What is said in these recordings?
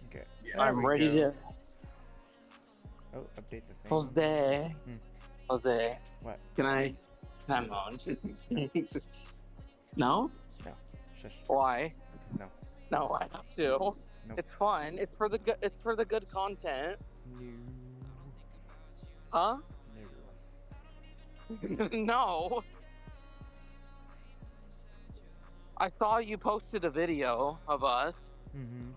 Okay. There I'm we ready go. to. Oh, update the thing. Jose. Hmm. Jose. What? Can I? Come on. No? No. Shush. Why? No. No, I have to. Nope. It's fun. It's for the good. It's for the good content. No. Huh? No. No. I saw you posted a video of us. Mm-hmm.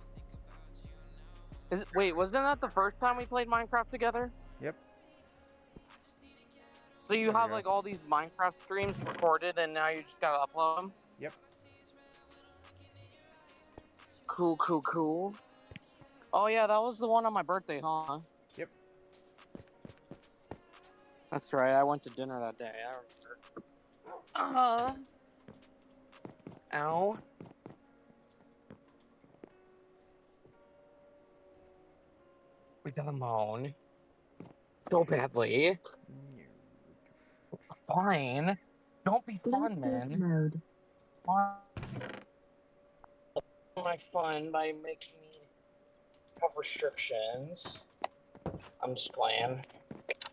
Wait, wasn't that the first time we played Minecraft together? Yep. So you There we have go. like all these Minecraft streams recorded, and now you just gotta upload them. Yep. Cool, cool, cool. Oh yeah, that was the one on my birthday, huh? Yep. That's right. I went to dinner that day. I remember. Uh. Ow. We got a moan so badly. Fine. Don't be fun, man. Mode. Fun. My fun by making me have restrictions. I'm just playing. Wait,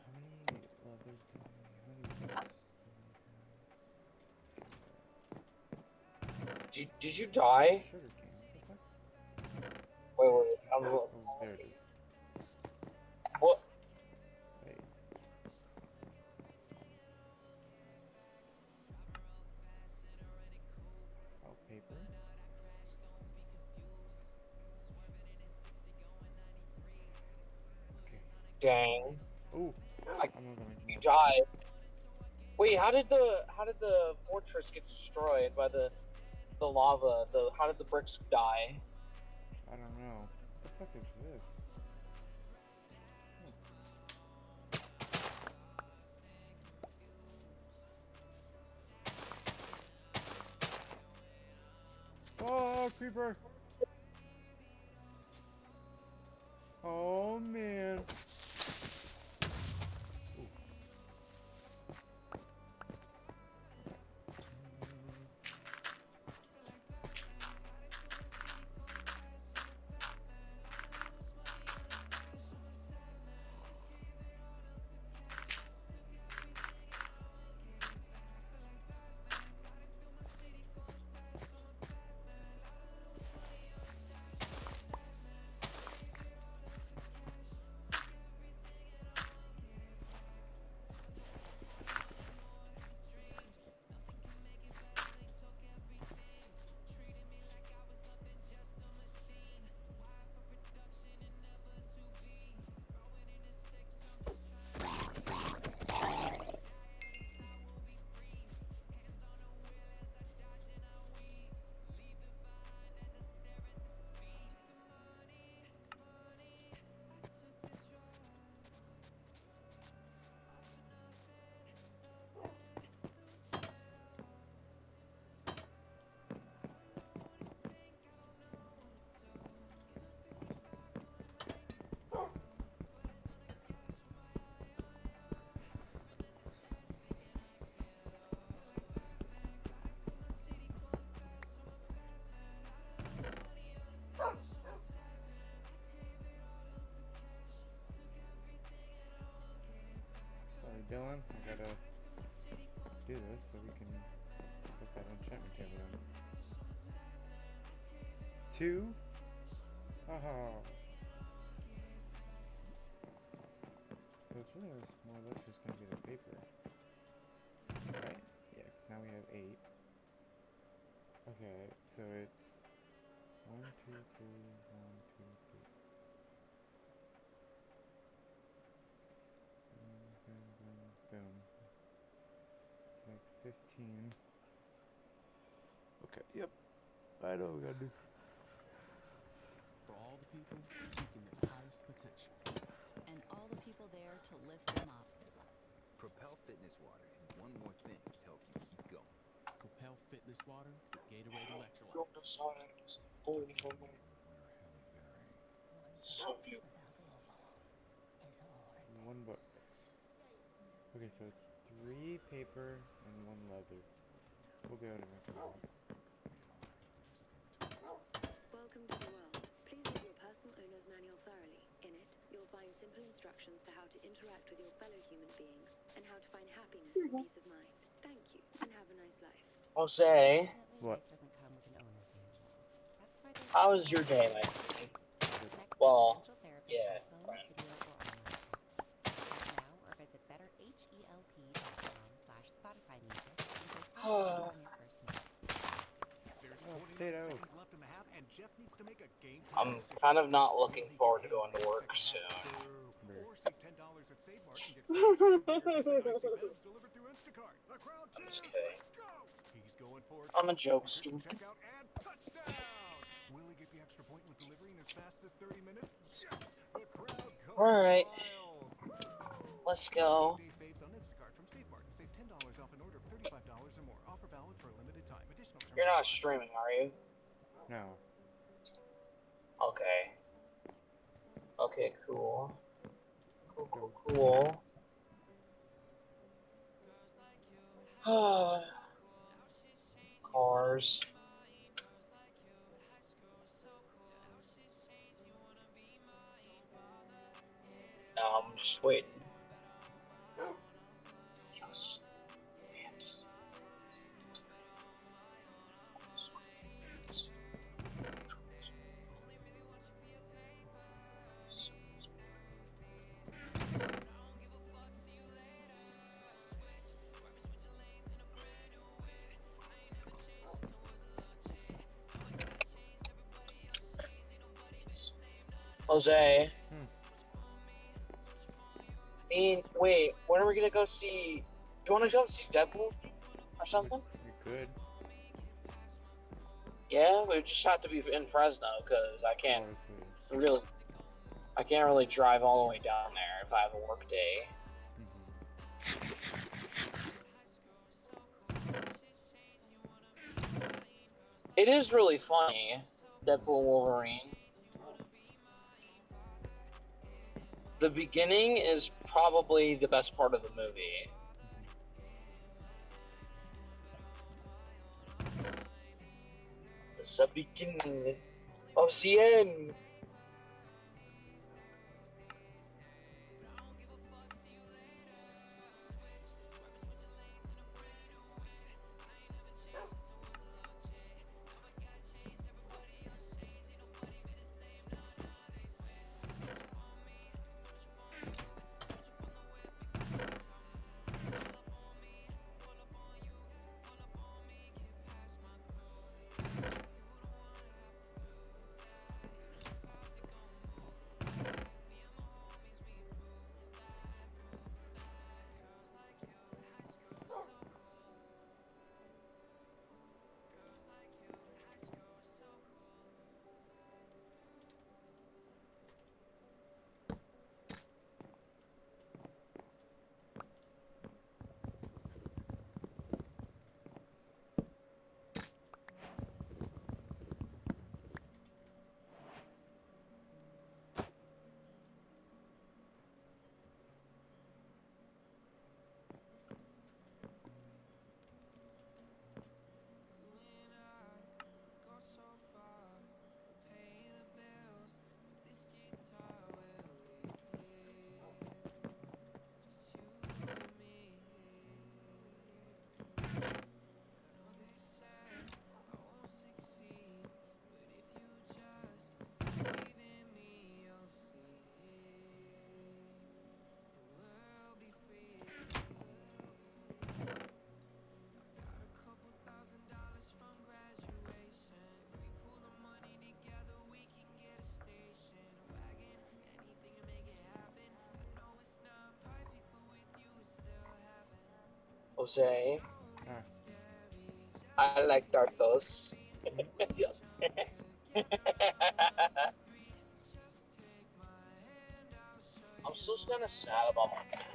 how many leathers do we have? How many books do we have? Did you die? Sugar cane. What the fuck? Wait. Oh, there it is. What? Wait. Oh, paper. Okay. Dang. Oh, I, I'm not gonna you ignore. died. Wait, how did the fortress get destroyed by the lava? How did the bricks die? I don't know. What the fuck is this? Oh, creeper! Oh man. Ooh. Sorry, Dylan. I gotta do this so we can put that enchantment table down. 2? Oh. So it's really more or less just gonna be the paper. Right? Yeah, because now we have 8. Okay, so it's 1, 2, 3, 1, 2, 3. Boom, boom, boom. It's like 15. Okay, yep. I know what we gotta do. For all the people seeking their highest potential. And all the people there to lift them up. Propel Fitness Water and one more thing to help you keep going. Propel Fitness Water with Gatorade Electrolytes. So beautiful. 1 book. Okay, so it's 3 paper and 1 leather. We'll be able to make it work. Welcome to the world. Please read your personal owner's manual thoroughly. In it, you'll find simple instructions for how to interact with your fellow human beings and how to find happiness and peace of mind. Thank you, and have a nice life. Jose, What? Doesn't come with an owner's manual. That's why there's how was your day, my friend? Well, yeah, friend. Now or visit betterhelp.com/Spotify music and save 10% on your first month. There's Oh, 29 potato. seconds left in the half, and Jeff needs to make a game-time I'm decision. kind of not Will looking he forward get to going to ahead in the work second soon. half? Or save $10 at Save Mart and get free chicken beer, different icy bevs delivered through Instacart. The crowd I'm just cheers. kidding. Let's go. He's going for it. I'm a jokester. Checkout and touchdown. Will he get the extra point with delivery in as fast as 30 minutes? Yes. The crowd goes Alright. wild. Let's go. Day faves on Instacart from Save Mart. Save $10 off an order of $35 or more. Offer valid for a limited time. Additional terms You're not apply. streaming, are you? No. Okay. Okay, cool. Cool. Cars. No, I'm just waiting. Yes. Jose. Wait, when are we gonna go see? Do you want to go see Deadpool or something? You could. Yeah, we just have to be in Fresno because I can't really drive all the way down there if I have a work day. It is really funny, Deadpool Wolverine. The beginning is probably the best part of the movie. The beginning of the end. Jose, I like turtles. I'm still kind of sad about my cat.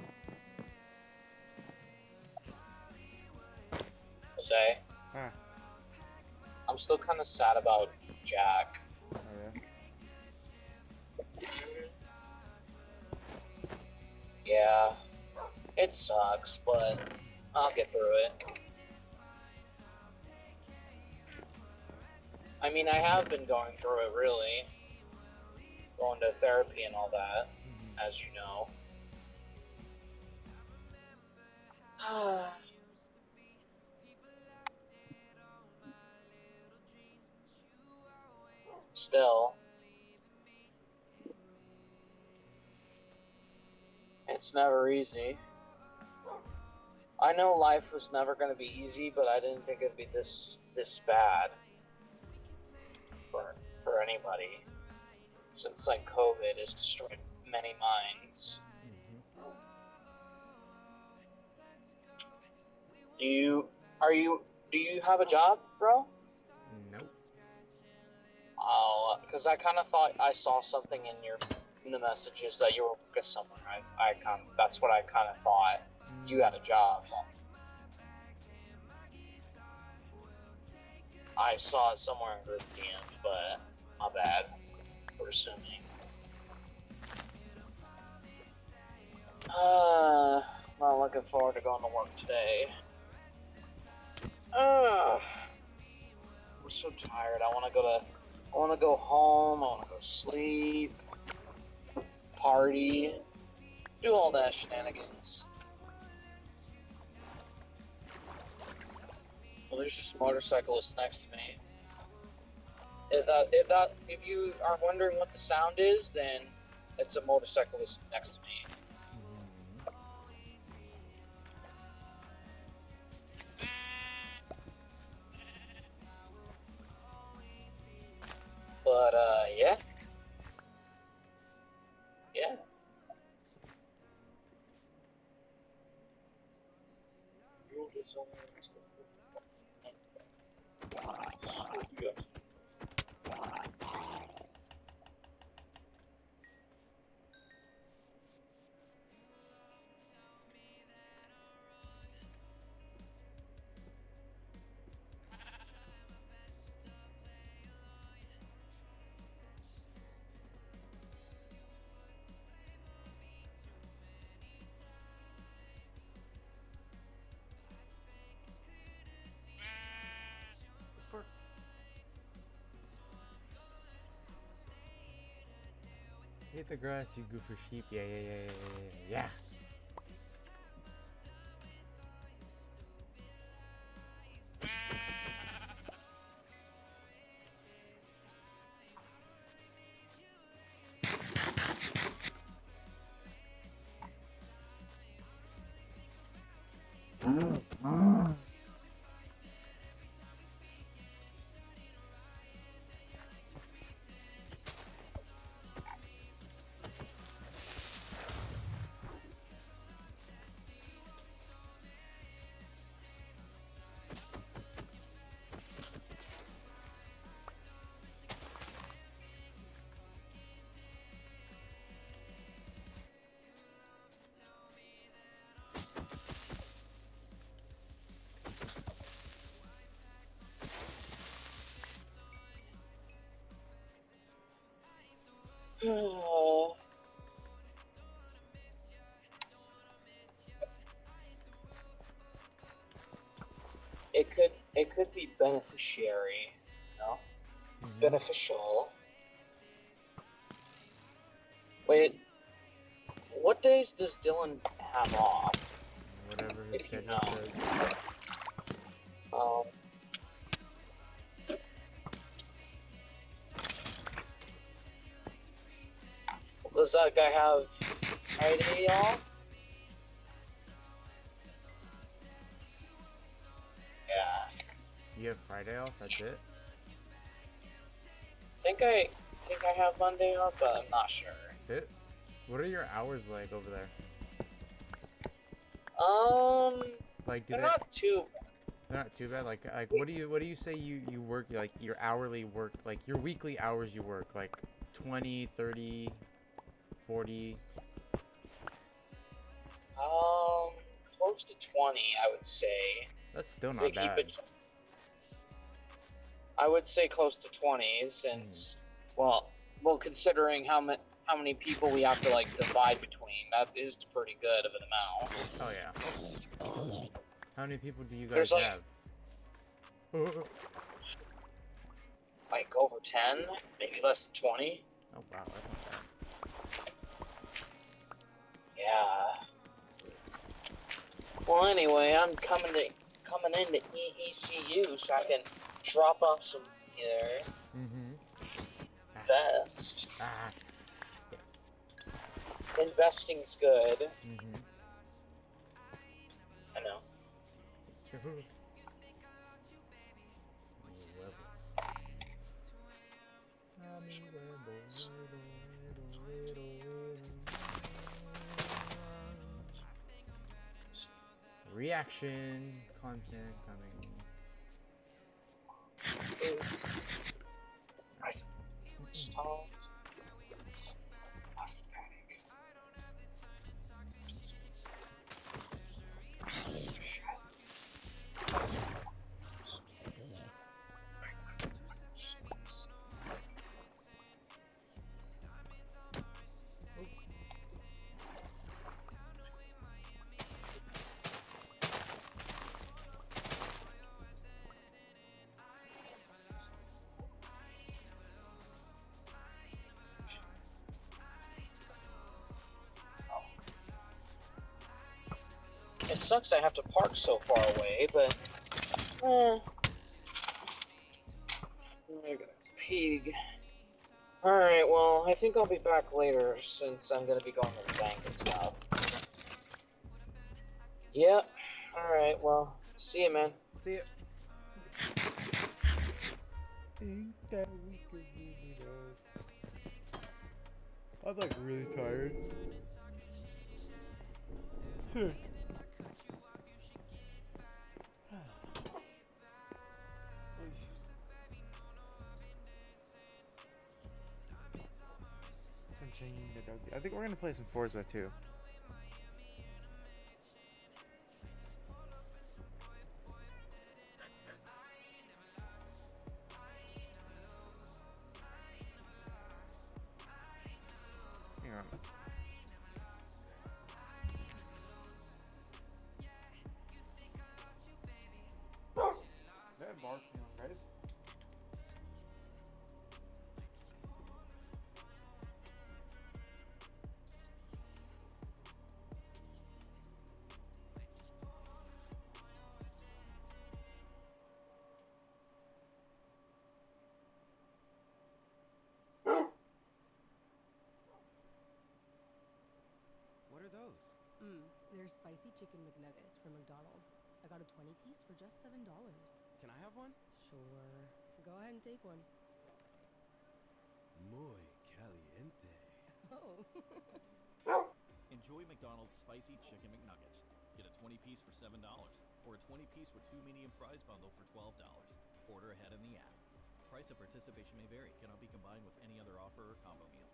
Jose, I'm still kind of sad about Jack. Oh yeah? Yeah, it sucks, but I'll get through it. I mean, I have been going through it, really. Going to therapy and all that, as you know. Still, it's never easy. I know life was never going to be easy, but I didn't think it'd be this bad for anybody. Since like COVID has destroyed many minds. Do you have a job, bro? Nope. Oh, because I kind of thought I saw something in the messages that you were working somewhere. That's what I kind of thought. You had a job. I saw it somewhere in group DMs, but my bad for assuming. Not looking forward to going to work today. I'm so tired. I want to go home. I want to go sleep, party, do all that shenanigans. Well, there's just a motorcyclist next to me. If you are wondering what the sound is, then it's a motorcyclist next to me. But yeah. Yeah. You'll get somewhere next to me. Eat the grass, you goofer sheep. Yeah. It could be beneficiary, you know? Beneficial. Wait, what days does Dylan have off? Whatever his If you schedule know. says. Does that guy have Friday off? Yeah. You have Friday off? That's it? I think I have Monday off, but I'm not sure. That's it? What are your hours like over there? Like, They're not too. They're not too bad. Like what do you say you work, like your hourly work, like your weekly hours you work, like 20, 30, 40? Close to 20, I would say. That's still They not bad. I would say close to 20, since well, considering how many people we have to like divide between, that is pretty good of an amount. Oh yeah. How many people do you guys There's like have? like or 10, maybe less than 20. Oh wow, that's not bad. Yeah. Well, anyway, I'm coming into EECU so I can drop off some here. Invest. Ah. Yes. Investing's good. I know. Reaction content coming. Stop. It sucks I have to park so far away, but I got a pig. Alright, well, I think I'll be back later since I'm gonna be going to the bank and stuff. Yep. Alright, well, see ya, man. See ya. I'm like really tired. Sick. Some chain I think we're gonna play some Forza too. Hang on. Is that barking, guys? What are those? They're spicy chicken McNuggets from McDonald's. I got a 20-piece for just $7. Can I have one? Sure. Go ahead and take one. Muy caliente. Oh. Enjoy McDonald's spicy chicken McNuggets. Get a 20-piece for $7, or a 20-piece with 2 medium fries bundle for $12. Order ahead in the app. Price of participation may vary. Cannot be combined with any other offer or combo meal.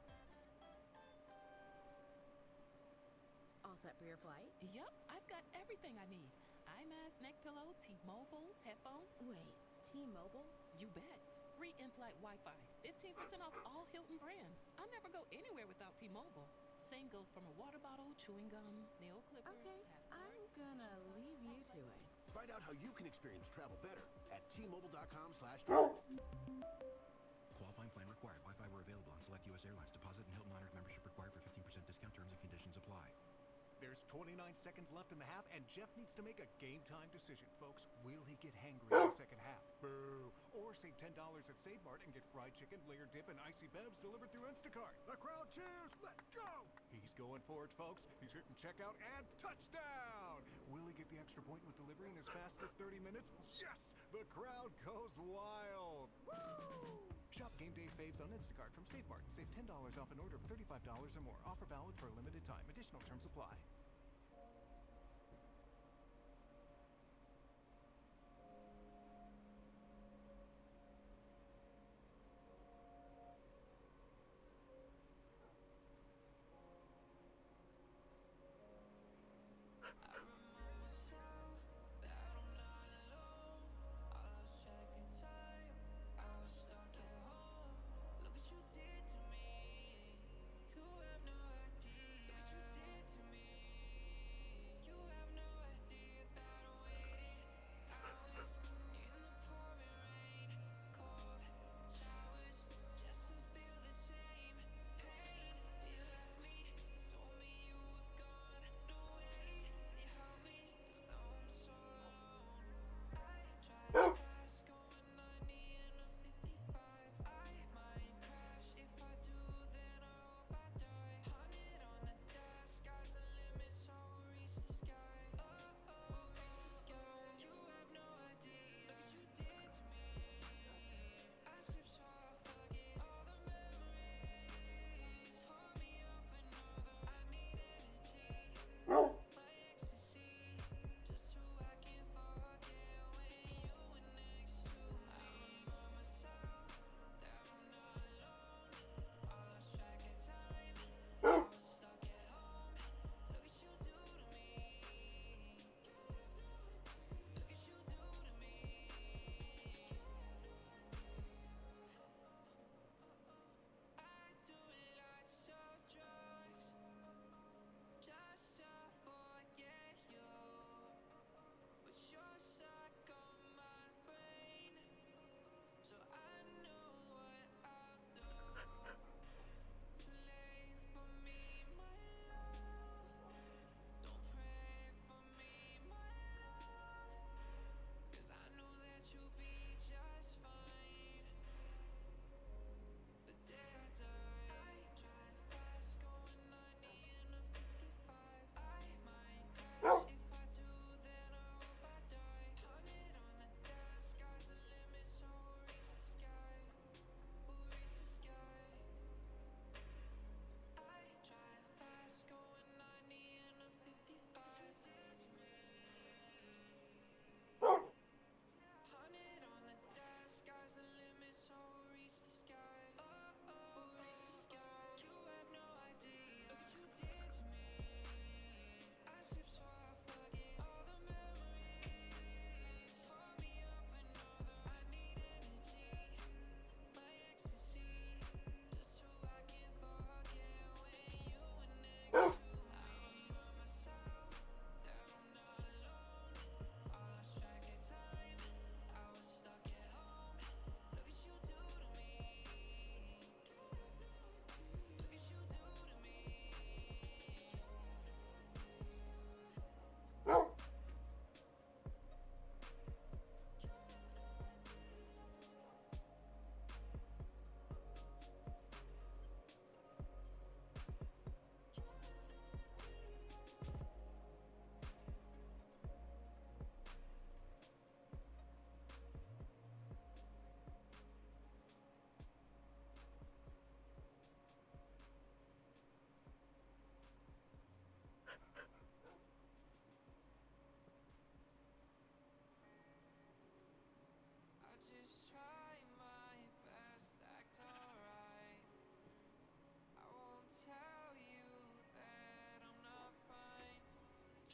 All set for your flight? Yep, I've got everything I need. Eye mask, neck pillow, T-Mobile, headphones. Wait, T-Mobile? You bet. Free in-flight Wi-Fi. 15% off all Hilton brands. I'll never go anywhere without T-Mobile. Same goes from a water bottle, chewing gum, nail clippers. Okay, I'm gonna leave you to it. Find out how you can experience travel better at T-Mobile.com/travel. Qualifying plan required. Wi-Fi were available on select U.S. airlines. Deposit and Hilton Honors membership required for 15% discount. Terms and conditions apply. There's 29 seconds left in the half, and Jeff needs to make a game-time decision, folks. Will he get hangry in the second half? Boo! Or save $10 at Save Mart and get fried chicken, layered dip, and icy bevs delivered through Instacart. The crowd cheers! Let's go! He's going for it, folks. He's hitting checkout and touchdown! Will he get the extra point with delivery in as fast as 30 minutes? Yes! The crowd goes wild! Woo! Shop Game Day Faves on Instacart from Save Mart and save $10 off an order of $35 or more. Offer valid for a limited time. Additional terms apply.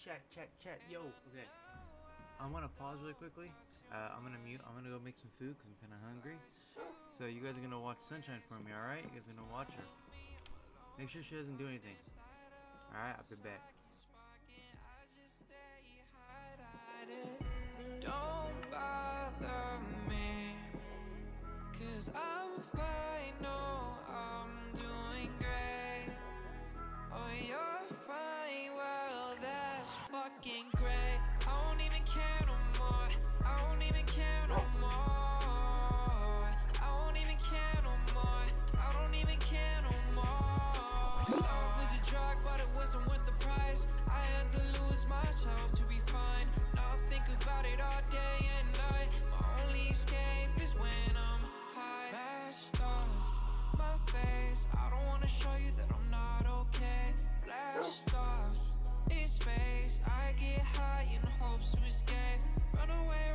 Chat. Yo, okay. I want to pause really quickly. I'm gonna mute. I'm gonna go make some food because I'm kind of hungry. So you guys are gonna watch Sunshine for me, all right? You guys are gonna watch her. Make sure she doesn't do anything. All right, I'll be back. Don't bother me, 'cause I'm fine, no, I'm doing great. Oh, you're fine, well, that's fucking great. I don't even care no more, I don't even care no more. I don't even care no more, I don't even care no more. Love was a drug, but it wasn't worth the price. I had to lose myself to be fine. Now I think about it all day and night. My only escape is when I'm high. Mashed up my face, I don't wanna show you that I'm not okay. Blast off in space, I get high in hopes to escape. Run away,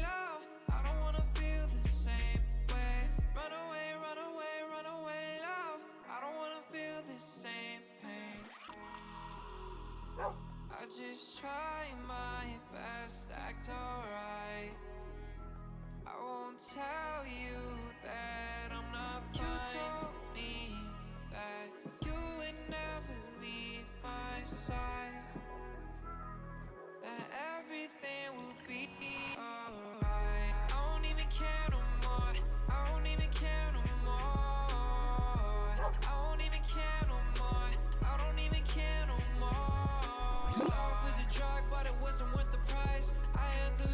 love. I don't wanna feel the same way. Run away, love. I don't wanna feel the same pain. I just try my best, act alright. I won't tell you that I'm not fine. You told me that you would never leave my side, that everything will be alright. I don't even care no more, I don't even care no more. I don't even care no more, I don't even care no more. Love was a drug, but it wasn't worth the price. I had to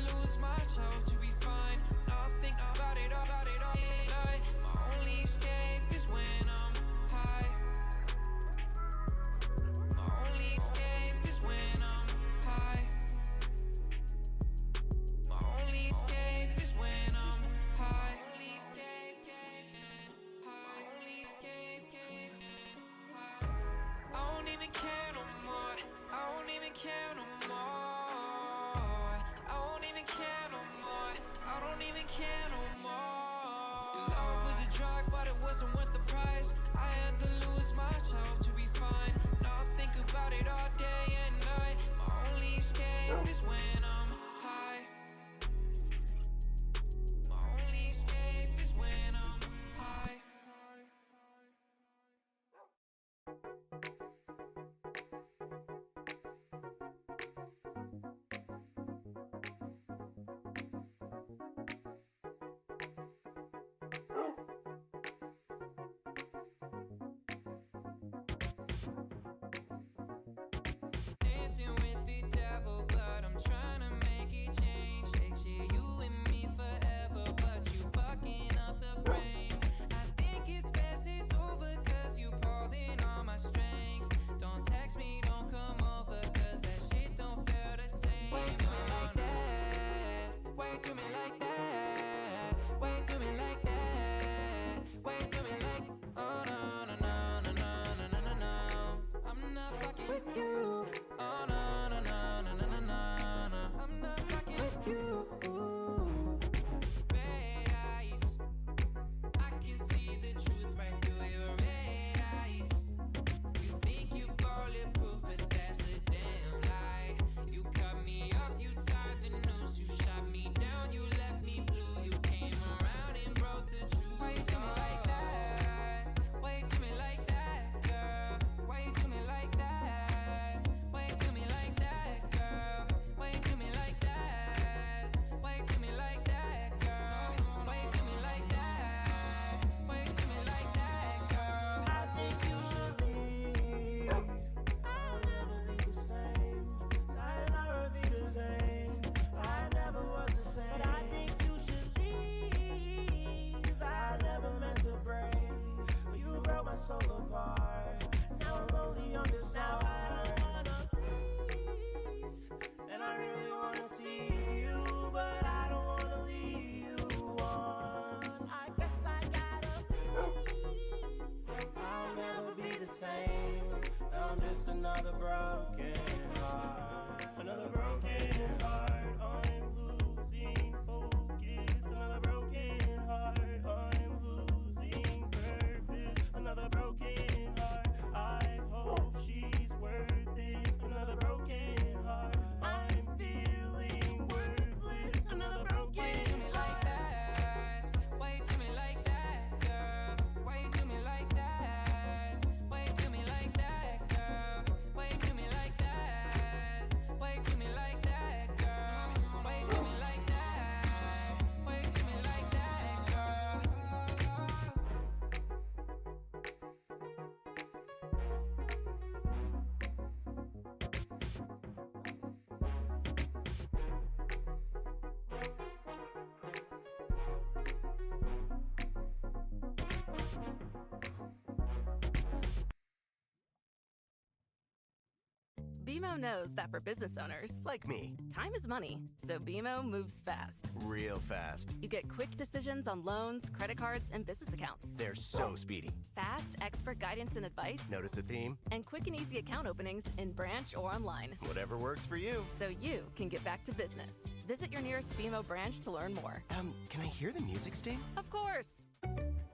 BMO knows that for business owners, like me, time is money, so BMO moves fast. Real fast. You get quick decisions on loans, credit cards, and business accounts. They're so speedy. Fast, expert guidance and advice. Notice a theme? And quick and easy account openings in branch or online. Whatever works for you. So you can get back to business. Visit your nearest BMO branch to learn more. Can I hear the music sting? Of course.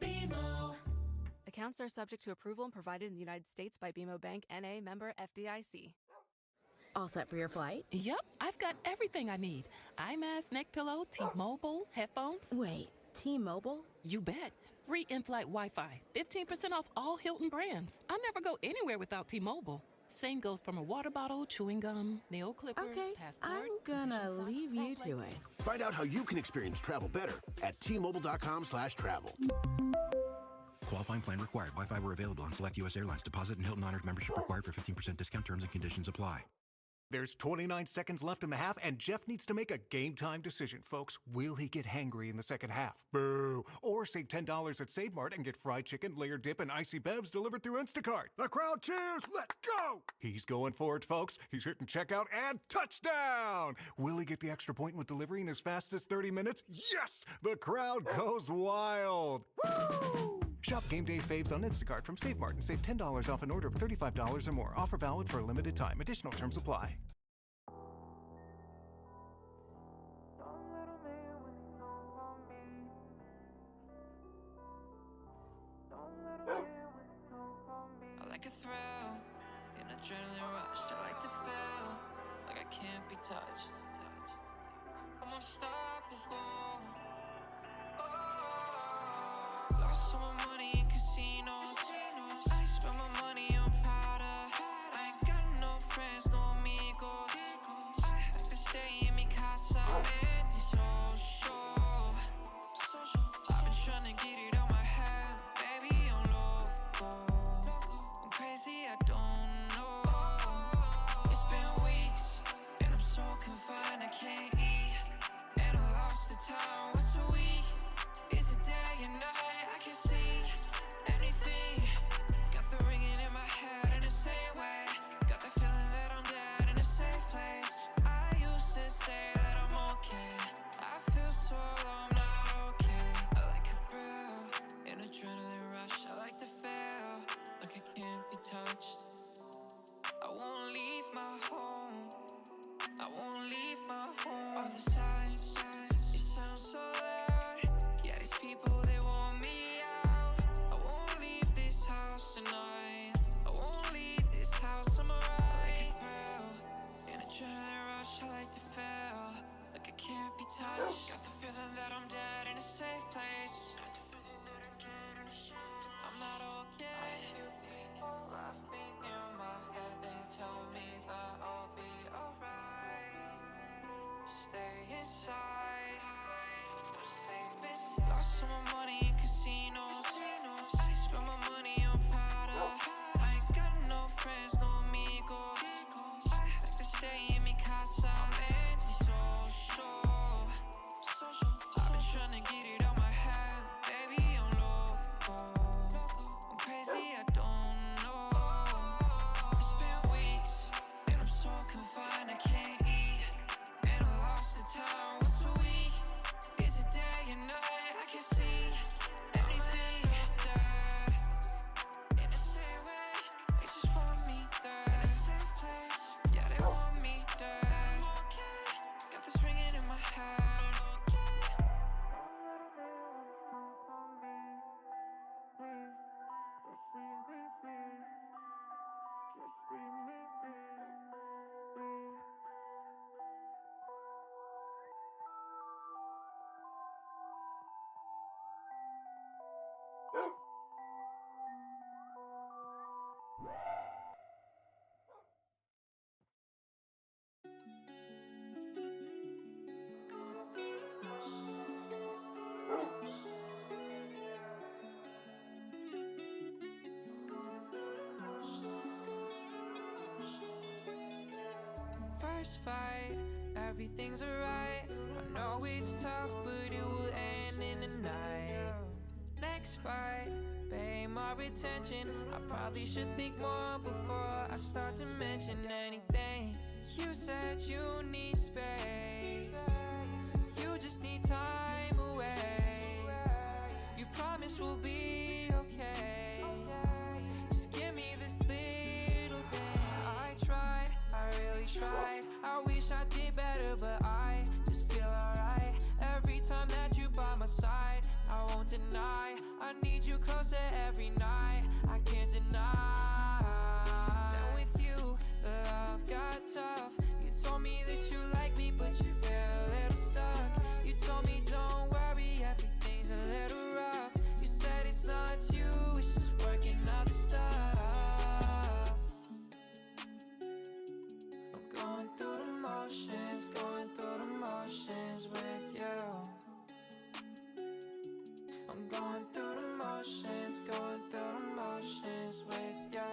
BMO. Accounts are subject to approval and provided in the United States by BMO Bank, N.A., member FDIC. All set for your flight? Yep, I've got everything I need. Eye mask, neck pillow, T-Mobile, headphones. Wait, T-Mobile? You bet. Free in-flight Wi-Fi. 15% off all Hilton brands. I never go anywhere without T-Mobile. Same goes from a water bottle, chewing gum, nail clippers, Okay, passport. I'm gonna leave you to it. Find out how you can experience travel better at T-Mobile.com/travel. Qualifying plan required. Wi-Fi were available on select U.S. airlines. Deposit and Hilton Honors membership required for 15% discount. Terms and conditions apply. There's 29 seconds left in the half, and Jeff needs to make a game-time decision, folks. Will he get hangry in the second half? Boo! Or save $10 at Save Mart and get fried chicken, layered dip, and icy bevs delivered through Instacart. The crowd cheers! Let's go! He's going for it, folks. He's hitting checkout and touchdown! Will he get the extra point with delivery in as fast as 30 minutes? Yes! The crowd goes wild! Woo! Shop Game Day faves on Instacart from Save Mart and save $10 off an order of $35 or more. Offer valid for a limited time. Additional terms apply. I like a thrill, an adrenaline rush. I like to feel like I can't be touched. I'm unstoppable. Lost all my money in casinos. I spend my money on Prada. I ain't got no friends, no amigos. I like to stay in mi casa. Antisocial. I've been trying to get it on my head. Baby, I'm loco. I'm crazy, I don't know. It's been weeks, and I'm so confined, I can't eat. And I lost the time, what's a week? Is it day and night? I can see anything. Got the ringing in my head in the same way. Got the feeling that I'm dead in a safe place. I used to say that I'm okay. I feel so low, I'm not okay. I like a thrill, an adrenaline rush. I like to feel like I can't be touched. I won't leave my home. I won't leave my home. All the signs, it sounds so loud. Yeah, these people, they want me out. I won't leave this house tonight. I won't leave this house, I'm alright. I like a thrill, an adrenaline rush. I like to feel like I can't be touched. Got the feeling that I'm dead in a safe place. I'm not okay. I hear people laughing in my head. They tell me that I'll be alright. Stay inside. Safe inside. Lost all my money in casinos. I spend my money on Prada. I ain't got no friends, no amigos. I like to stay in mi casa. I'm antisocial. I've been trying to get it on my head. Baby, I'm loco. I'm crazy, I don't know. It's been weeks, and I'm so confined, I can't eat. And I lost the time, what's a week? Is it day and night? I can see anything. Dead in the same way, they just want me dead. In a safe place, yeah, they want me dead. I'm okay, got this ringing in my head. First fight, everything's alright. I know it's tough, but it will end in the night. Next fight, pay more attention. I probably should think more before I start to mention anything. You said you need space, you just need time away. You promise we'll be okay. Just give me this little thing. I tried, I really tried. I wish I did better, but I just feel alright every time that you by my side. I won't deny, I need you closer every night. I can't deny that with you, the love got tough. You told me that you like me, but you feel a little stuck. You told me don't worry, everything's a little rough. You said it's not you, it's just working out the stuff. I'm going through the motions, going through the motions with you. I'm going through the motions, going through the motions with you.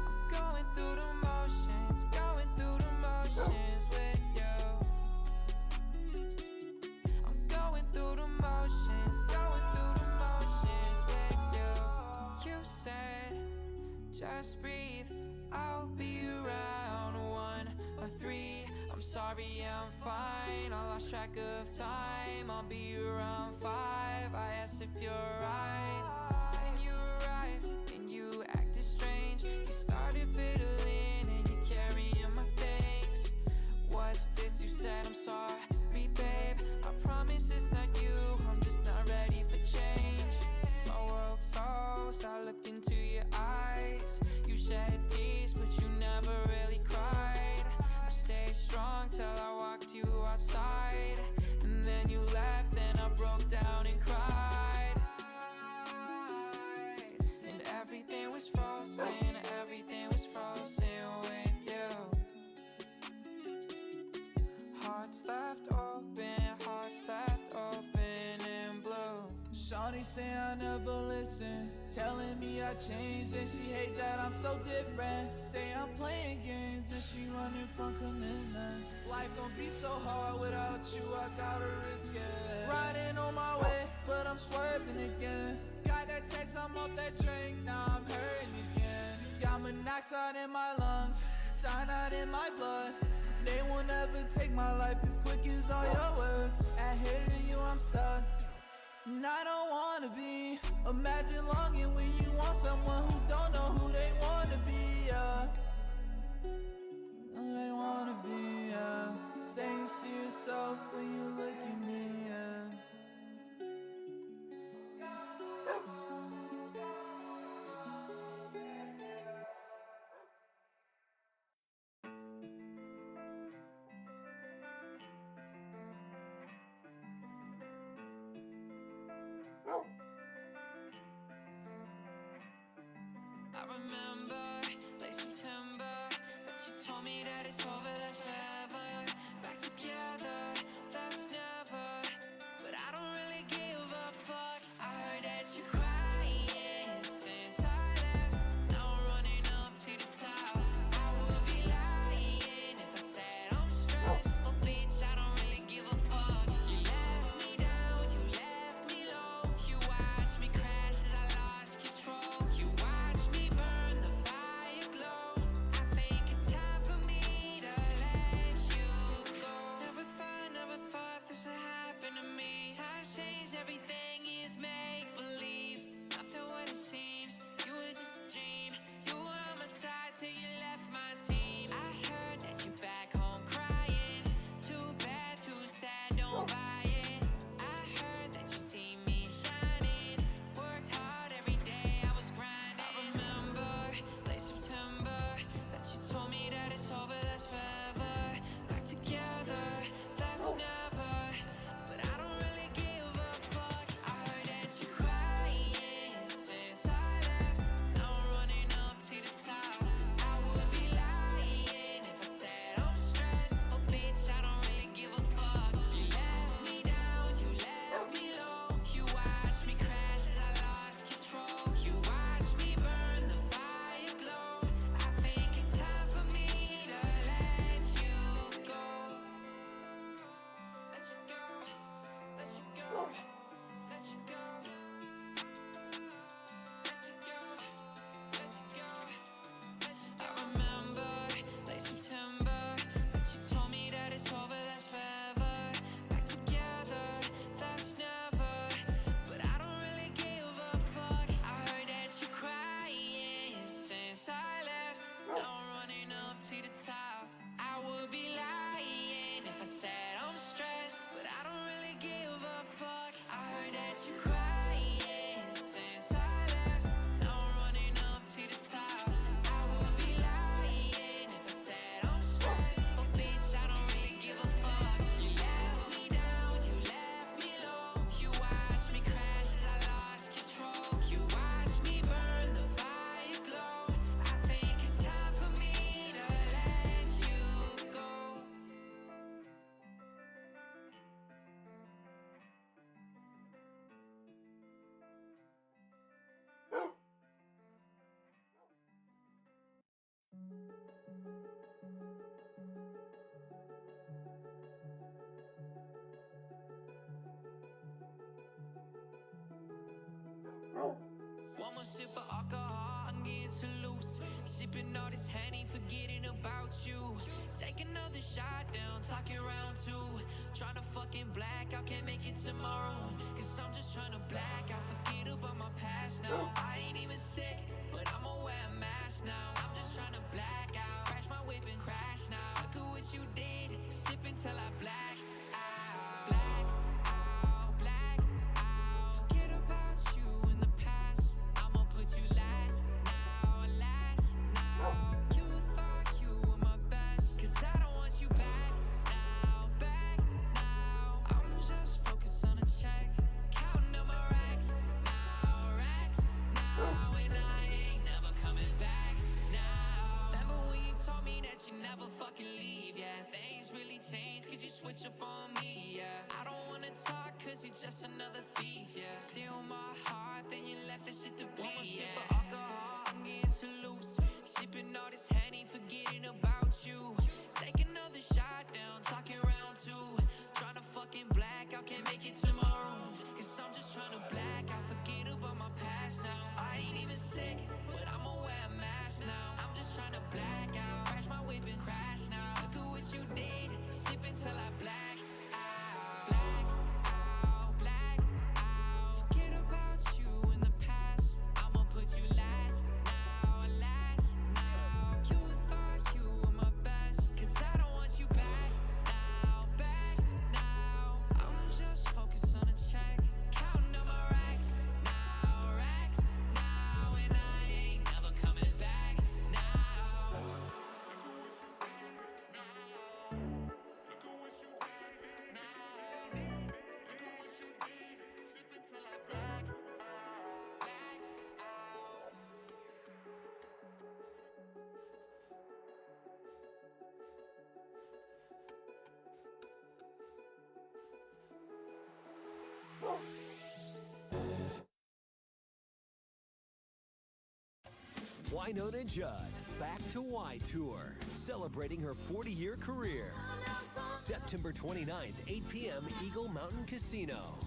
I'm going through the motions, going through the motions with you. I'm going through the motions, going through the motions with you. You said, just breathe, I'll be around 1 or 3. I'm sorry, I'm fine, I lost track of time. I'll be around 5, I asked if you're right. And you arrived, and you acted strange. You started fiddling, and you're carrying my things. What's this? You said I'm sorry, babe. I promise it's not you, I'm just not ready for change. My world froze, I looked into your eyes. You shed tears, but you never really cried. I stayed strong till I walked you outside. And then you left, and I broke down and cried. And everything was frozen, everything was frozen with you. Hearts left open and blue. Shawty say I never listen, telling me I changed and she hate that I'm so different. Say I'm playing games and she running from commitment. Life gon' be so hard without you, I gotta risk it. Riding on my way, but I'm swerving again. Got that text, I'm off that drink, now I'm hurting again. Got monoxide in my lungs, cyanide in my blood. They won't ever take my life as quick as all your words. At hitting you, I'm stuck. And I don't wanna be. Imagine longing when you want someone who don't know who they wanna be, who they wanna be, Say you see yourself when you look at me, I remember, late September, that you told me that it's over, that's forever. Back together, that's never. But I don't really give a fuck. I heard that you crying since I left. Now I'm running up to the top. I would be lying if I said I'm stressed. But bitch, I don't really give a fuck. You left me down, you left me low. You watched me crash as I lost control. You watched me burn the fire glow. I think it's time for me to let you go. Never thought this would happen to me. Times change, everything is make-believe. Nothing what it seems, you were just a dream. You were on my side till you left my team. I heard that you're back home crying. Too bad, too sad, don't buy it. I heard that you see me shining. Worked hard every day, I was grinding. I remember, late September, that you told me that it's over, that's forever. Back together, that's never. But I don't really give a fuck. I heard that you crying since I left. Now I'm running up to the top. I would more sip of alcohol, I'm getting too loose. Sipping all this Henny, forgetting about you. Take another shot down, talking round two. Trying to fucking black out, can't make it tomorrow. Cause I'm just trying to black out, forget about my past now. I ain't even sick, but I'ma wear a mask now. I'm just trying to black out, crash my whip and crash now. Look at what you did, sipping till I black out. Black out, black out. Forget about you in the past. I'ma put you last now, last now. You thought you were my best, cause I don't want you back now, back now. I'm just focused on a check, counting up my racks now, and I ain't never coming back now. Remember when you told me that you never fucking leave, yeah. Things really changed, could you switch up on me, yeah. I don't wanna talk, cause you're just another thief, yeah. Steal my heart, then you left that shit to bleed, yeah. One more sip of alcohol, I'm getting too loose. Sipping all this Henny, forgetting about you. Take another shot down, talking round two. Trying to fucking black out, can't make it tomorrow. Cause I'm just trying to black out, forget about my past now. I ain't even sick, but I'ma wear a mask now. I'm just trying to black out, crash my whip and crash now. Look at what you did, sipping till I black out. Black out, black out. Forget about you in the past. I'ma put you last now, last now. You thought you were my best, cause I don't want you back now, back now. I'm just focused on a check, counting up my racks now, and I ain't never coming back now. Look at what you did, sipping till I black out, black out. Winona Judd, Back to Y Tour, celebrating her 40-year career. September 29th, 8 p.m., Eagle Mountain Casino.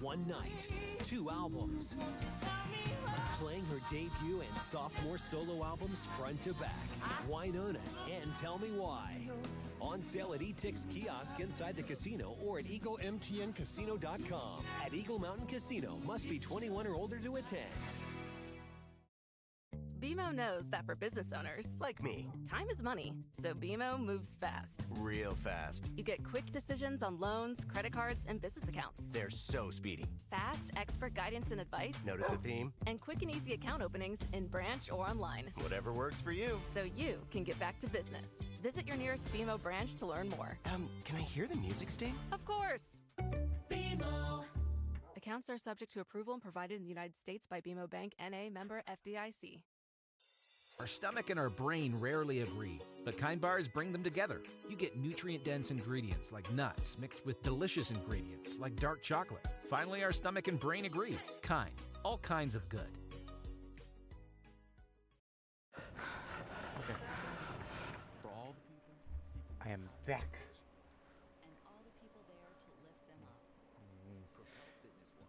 One night, 2 albums. Playing her debut and sophomore solo albums front to back. Winona and Tell Me Why. On sale at eTix kiosk inside the casino or at EagleMTNCasino.com. At Eagle Mountain Casino, must be 21 or older to attend. BMO knows that for business owners, Like me. time is money, so BMO moves fast. Real fast. You get quick decisions on loans, credit cards, and business accounts. They're so speedy. Fast, expert guidance and advice. Notice the theme? And quick and easy account openings in branch or online. Whatever works for you. So you can get back to business. Visit your nearest BMO branch to learn more. Can I hear the music sting? Of course. BMO. Accounts are subject to approval and provided in the United States by BMO Bank N.A. member FDIC. Our stomach and our brain rarely agree, but Kind bars bring them together. You get nutrient-dense ingredients like nuts mixed with delicious ingredients like dark chocolate. Finally, our stomach and brain agree. Kind. All kinds of good. Okay. For all the people seeking I am back. And all the people there to lift them up.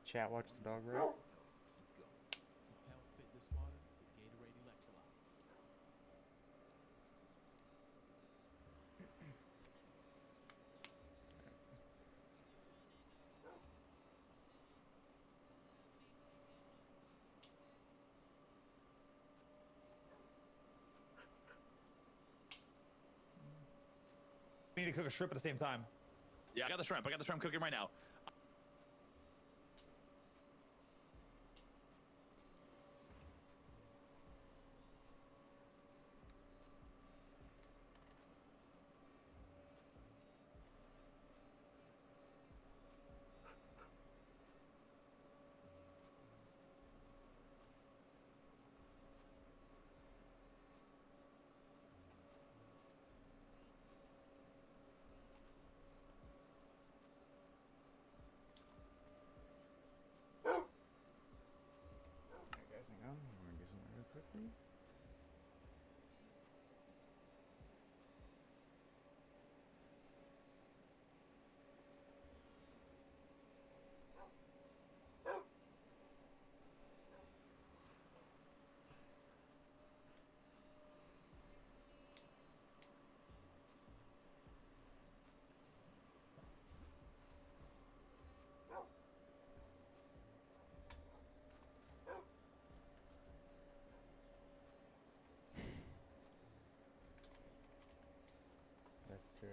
Chat, watch the dog right? Propel Fitness Water with Gatorade electrolytes. We need to cook a shrimp at the same time. Yeah, I got the shrimp cooking right now. Hang on, we're gonna do something real quickly. true.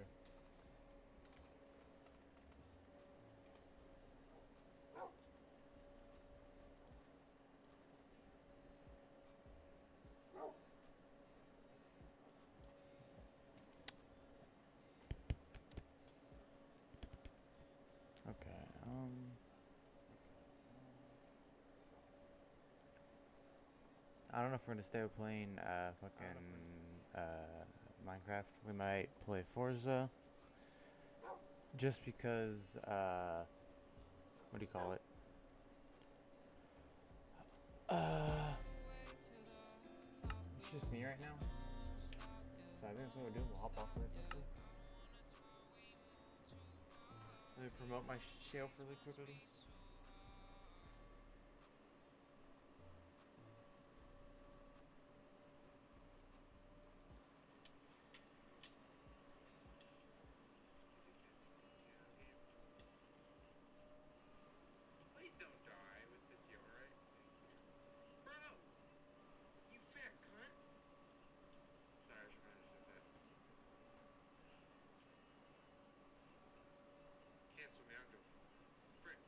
Okay, I don't know if we're gonna stay with playing Minecraft. We might play Forza. Just because what do you call it? It's just me right now. So I think that's what we'll do. We'll hop off really quickly. Let me promote my shelf really quickly. Please don't die with the alright? Bro! You fat cunt! Sorry, I should have understood that. Cancel me, I'll go frick.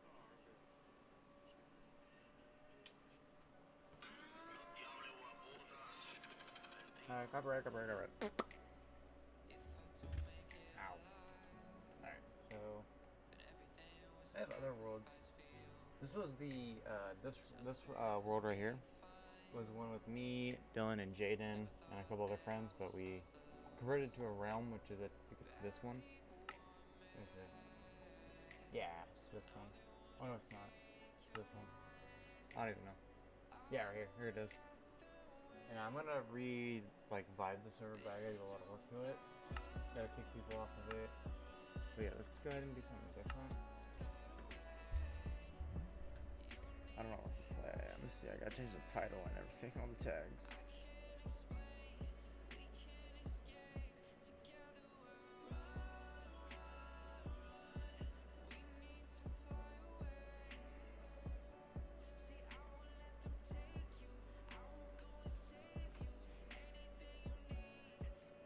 Oh, okay. Alright, copyright. Ow. Alright, so I have other worlds. This was the this world right here was one with me, Dylan, and Jaden, and a couple other friends, but we converted to a realm, which is I think it's this one. Let me see. Yeah, it's this one. Oh no, it's not. It's this one. I don't even know. Yeah, right here. Here it is. And I'm gonna vibe the server, but I gotta do a lot of work to it. Gotta kick people off of it. But yeah, let's go ahead and do something different. I don't know what to play. Let me see. I gotta change the title and everything on the tags.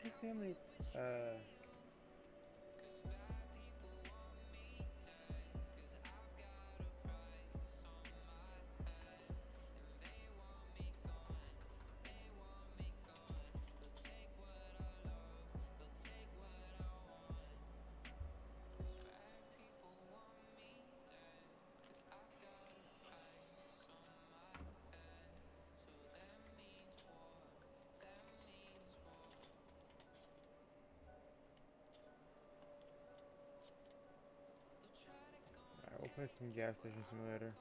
Let's see how many. Alright, we'll play some gas station simulator.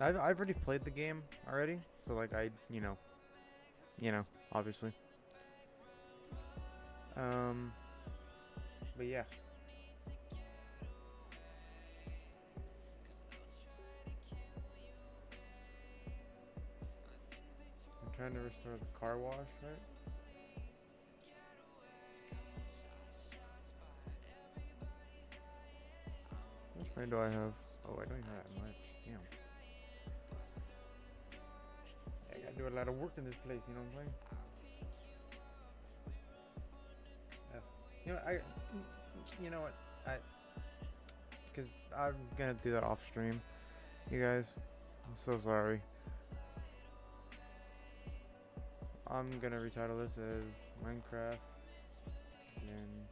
I've already played the game already, so like you know, obviously. But yeah. I'm trying to restore the car wash, right? How much money do I have? Oh, I don't even have that much. Damn. I gotta do a lot of work in this place, you know what I'm saying? You know what? Because I'm gonna do that off stream, you guys. I'm so sorry. I'm gonna retitle this as Minecraft and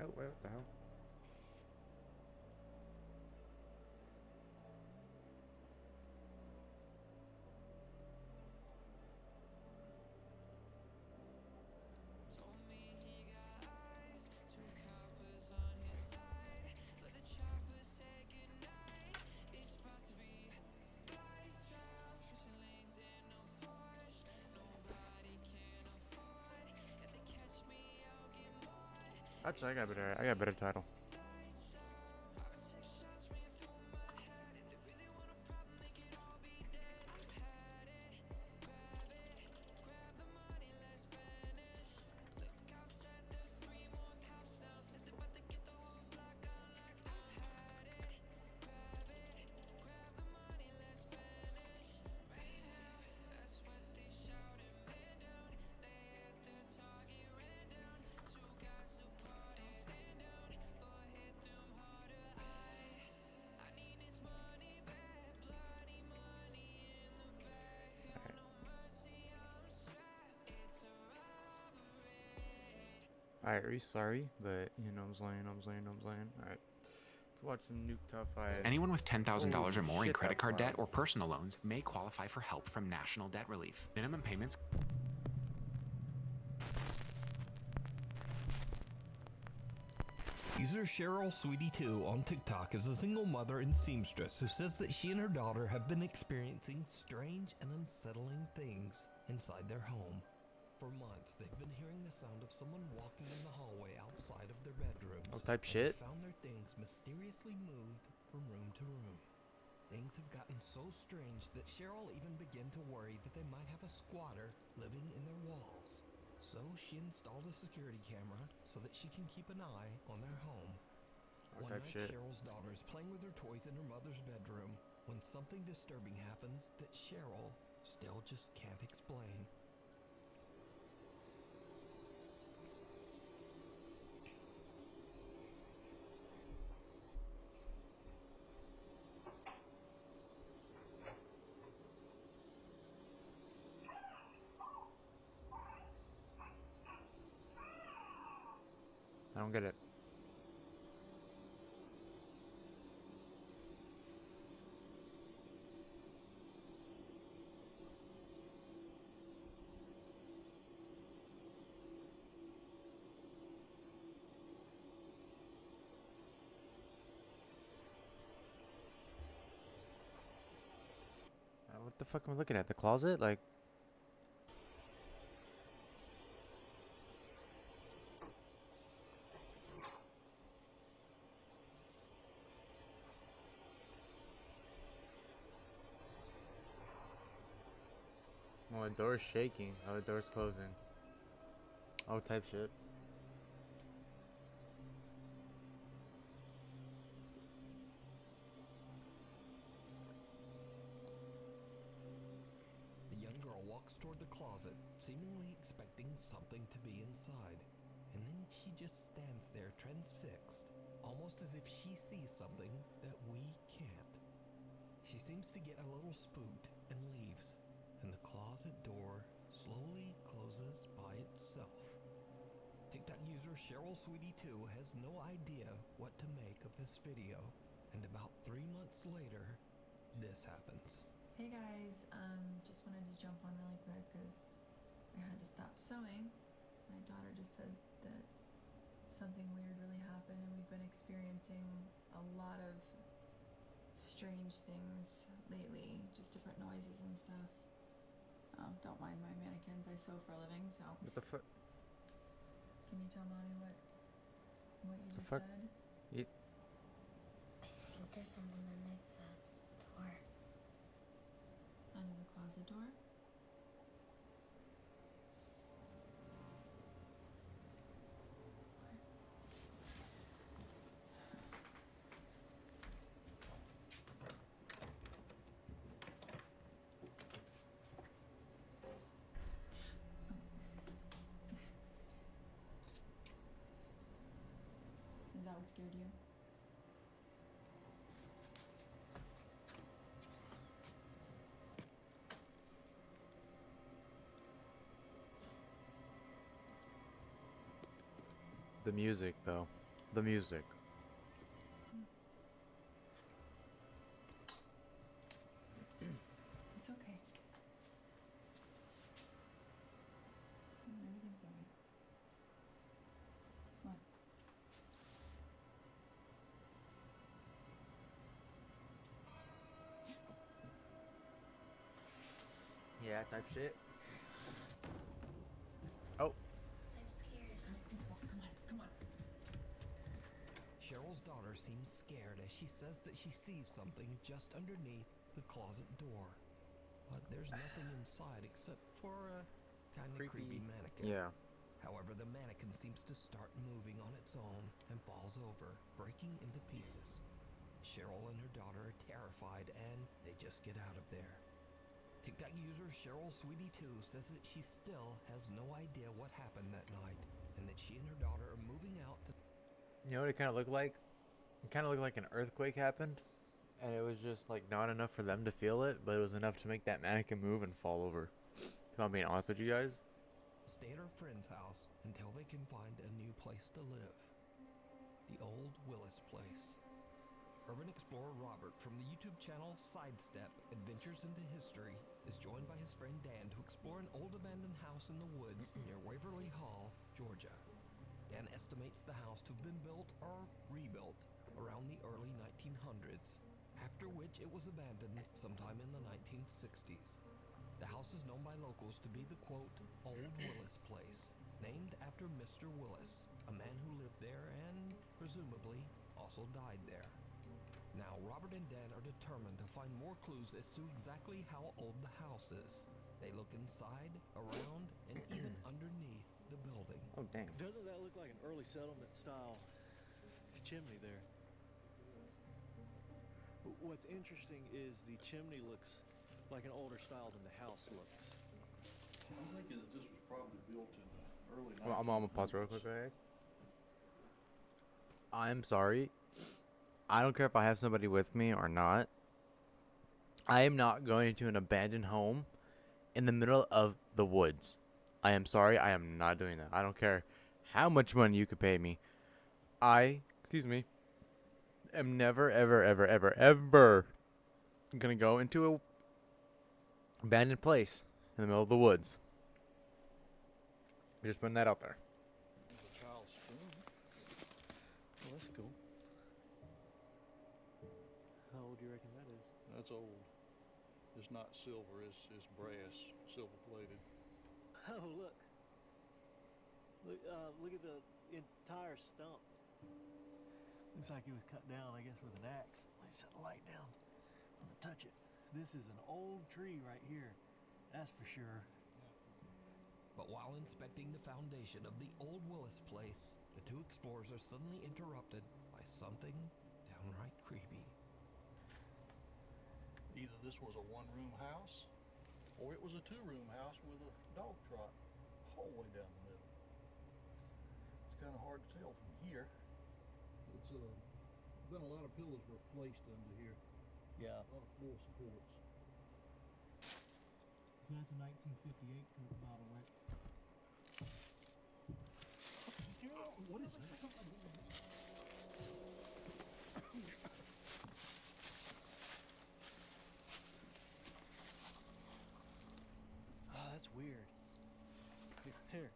Oh, wait, what the hell? Actually, I got a better title. Alright, are you sorry? But, you know what I'm saying. Alright. Let's watch some Nuke Top 5. Anyone with $10,000 or Holy more in shit, credit that's card debt loud. or personal loans may qualify for help from National Debt Relief. Minimum payments. User Cheryl Sweetie2 on TikTok is a single mother and seamstress who says that she and her daughter have been experiencing strange and unsettling things inside their home. For months, they've been hearing the sound of someone walking in the hallway outside of their bedrooms. Oh, type and shit? They found their things mysteriously moved from room to room. Things have gotten so strange that Cheryl even began to worry that they might have a squatter living in their walls. So she installed a security camera so that she can keep an eye on their home. One night, Cheryl's daughter is playing with her toys in her mother's bedroom when something disturbing happens that Cheryl still just can't explain. I don't get it. What the fuck am I looking at? The closet? Like... Oh, the door's shaking. Oh, the door's closing. Oh, type shit. The young girl walks toward the closet, seemingly expecting something to be inside. And then she just stands there transfixed, almost as if she sees something that we can't. She seems to get a little spooked and leaves, and the closet door slowly closes by itself. TikTok user Cheryl Sweetie2 has no idea what to make of this video, and about 3 months later, this happens. Hey guys, just wanted to jump on really quick because I had to stop sewing. My daughter just said that something weird really happened and we've been experiencing a lot of strange things lately, just different noises and stuff. Don't mind my mannequins, I sew for a living, so. What the fuck? Can you tell mommy what you The just fuck? said? Yeah. I think there's something underneath the door. Under the closet door? Is that what scared you? The music, though. the music. It's okay. Everything's alright. Come on. Yeah, type shit. Oh. Come on. Cheryl's daughter seems scared as she says that she sees something just underneath the closet door. But there's nothing inside except for a kind of creepy mannequin. Yeah. However, the mannequin seems to start moving on its own and falls over, breaking into pieces. Cheryl and her daughter are terrified and they just get out of there. TikTok user Cheryl Sweetie2 says that she still has no idea what happened that night and that she and her daughter are moving out to... You know what it kind of looked like? It kind of looked like an earthquake happened, and it was just like not enough for them to feel it, but it was enough to make that mannequin move and fall over. If I'm being honest with you guys. Stay at her friend's house until they can find a new place to live. The old Willis place. Urban explorer Robert from the YouTube channel Sidestep Adventures into History is joined by his friend Dan to explore an old abandoned house in the woods near Waverly Hall, Georgia. Dan estimates the house to have been built or rebuilt around the early 1900s, after which it was abandoned sometime in the 1960s. The house is known by locals to be the, quote, Old Willis Place, named after Mr. Willis, a man who lived there and, presumably, also died there. Now, Robert and Dan are determined to find more clues as to exactly how old the house is. They look inside, around, and even underneath the building. Oh, dang. Doesn't that look like an early settlement style chimney there? What's interesting is the chimney looks like an older style than the house looks. I'm thinking that this was probably built in the early 1900s. Well, I'm gonna pause real quick, guys. I'm sorry. I don't care if I have somebody with me or not. I am not going to an abandoned home in the middle of the woods. I am sorry. I am not doing that. I don't care how much money you could pay me. Excuse me, am never, ever, ever, ever, ever gonna go into a abandoned place in the middle of the woods. Just putting that out there. There's a child's spoon. Well, that's cool. How old do you reckon that is? That's old. It's not silver, it's brass, silver plated. Oh, look. Look at the entire stump. Looks like it was cut down, I guess, with an axe. Let me set the light down. I'm gonna touch it. This is an old tree right here. That's for sure. But while inspecting the foundation of the old Willis place, the two explorers are suddenly interrupted by something downright creepy. Either this was a one-room house, or it was a two-room house with a dog trot all the way down the middle. It's kind of hard to tell from here. It's been a lot of pillars were placed under here. Yeah. A lot of floor supports. So that's a 1958 Coke bottle, right? What is that? Oh, that's weird. Here.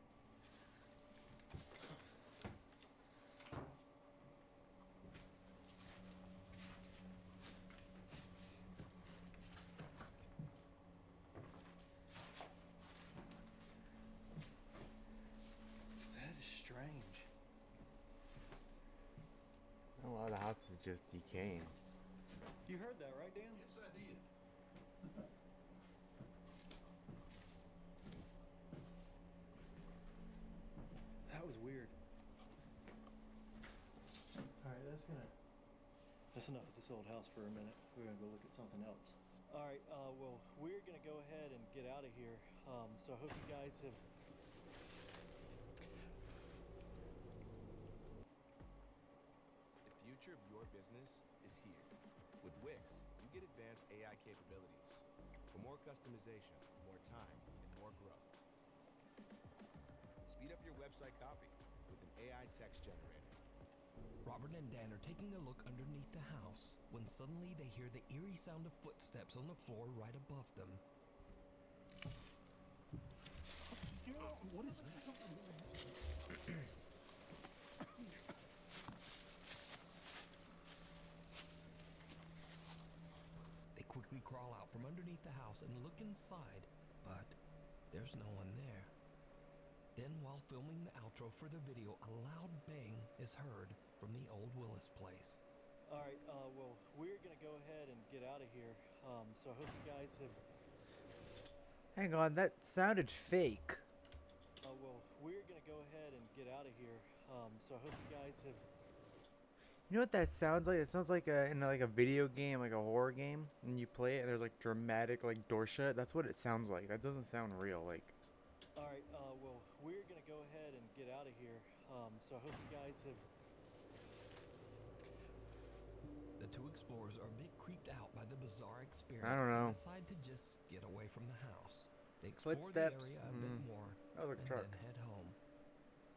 That is strange. A lot of the house is just decaying. You heard that, right, Dan? Yes, I did. That was weird. Alright, that's enough of this old house for a minute. We're gonna go look at something else. Alright, well, we're gonna go ahead and get out of here. So I hope you guys have... The future of your business is here. With Wix, you get advanced AI capabilities for more customization, more time, and more growth. Speed up your website copy with an AI text generator. Robert and Dan are taking a look underneath the house when suddenly they hear the eerie sound of footsteps on the floor right above them. What is that? They quickly crawl out from underneath the house and look inside, but there's no one there. Then, while filming the outro for the video, a loud bang is heard from the old Willis place. Alright, well, we're gonna go ahead and get out of here. So I hope you guys have... Hang on, that sounded fake. Well, we're gonna go ahead and get out of here. So I hope you guys have... You know what that sounds like? It sounds like in like a video game, like a horror game, and you play it and there's like dramatic like door shut. That's what it sounds like. That doesn't sound real. Like. Alright, well, we're gonna go ahead and get out of here. So I hope you guys have... The two explorers are a bit creeped out by the bizarre experience I don't know. and decide to just get away from the house. They explore Footsteps. the area a bit more That was like a and truck. then head home.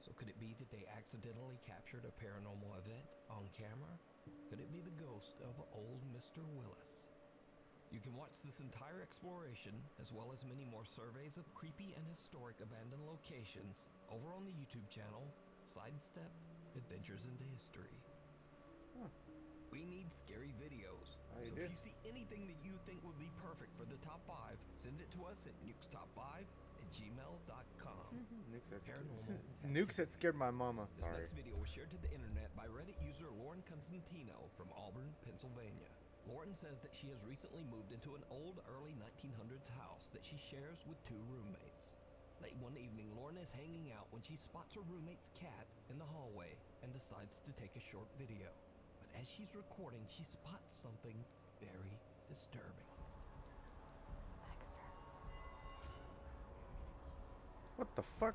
So could it be that they accidentally captured a paranormal event on camera? Could it be the ghost of old Mr. Willis? You can watch this entire exploration, as well as many more surveys of creepy and historic abandoned locations, over on the YouTube channel, Sidestep Adventures into History. Huh. We need scary videos. Oh, you So do? if you see anything that you think would be perfect for the top 5, send it to us at nukestop5@gmail.com. Nukes that scared my mama. This Sorry. next video was shared to the internet by Reddit user Lauren Constantino from Auburn, Pennsylvania. Lauren says that she has recently moved into an old early 1900s house that she shares with 2 roommates. Late one evening, Lauren is hanging out when she spots her roommate's cat in the hallway and decides to take a short video. But as she's recording, she spots something very disturbing. What the fuck?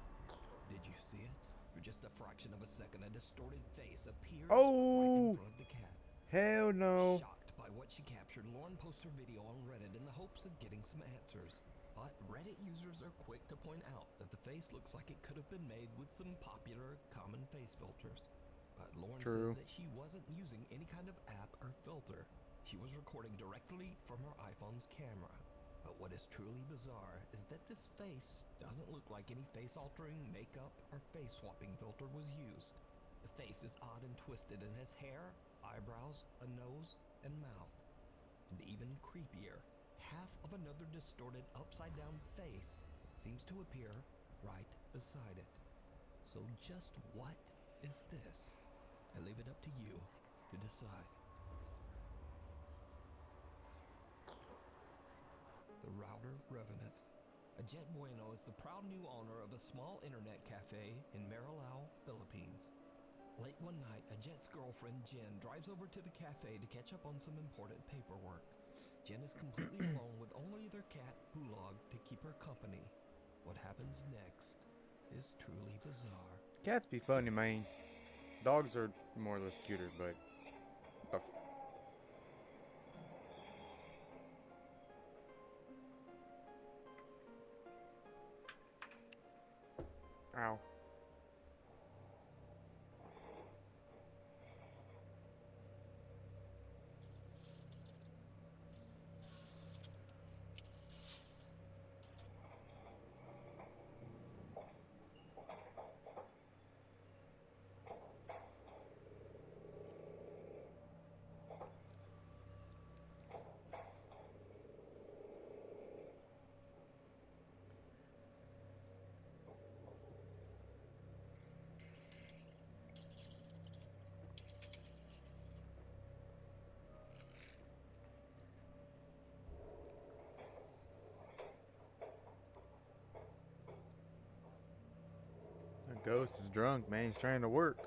Did you see it? For just a fraction of a second, a distorted face appears Oh! right in front of the cat. Hell no. Shocked by what she captured, Lauren posts her video on Reddit in the hopes of getting some answers. But Reddit users are quick to point out that the face looks like it could have been made with some popular common face filters. But Lauren True. says that she wasn't using any kind of app or filter. She was recording directly from her iPhone's camera. But what is truly bizarre is that this face doesn't look like any face-altering makeup or face-swapping filter was used. The face is odd and twisted and has hair, eyebrows, a nose, and mouth. And even creepier, half of another distorted upside-down face seems to appear right beside it. So just what is this? I leave it up to you to decide. The Router Revenant. Ajit Bueno is the proud new owner of a small internet cafe in Marilao, Philippines. Late one night, Ajit's girlfriend Jen drives over to the cafe to catch up on some important paperwork. Jen is completely alone with only their cat, Bulog, to keep her company. What happens next is truly bizarre. Cats be funny, man. Dogs are more or less cuter, but the Ow. The ghost is drunk, man. He's trying to work.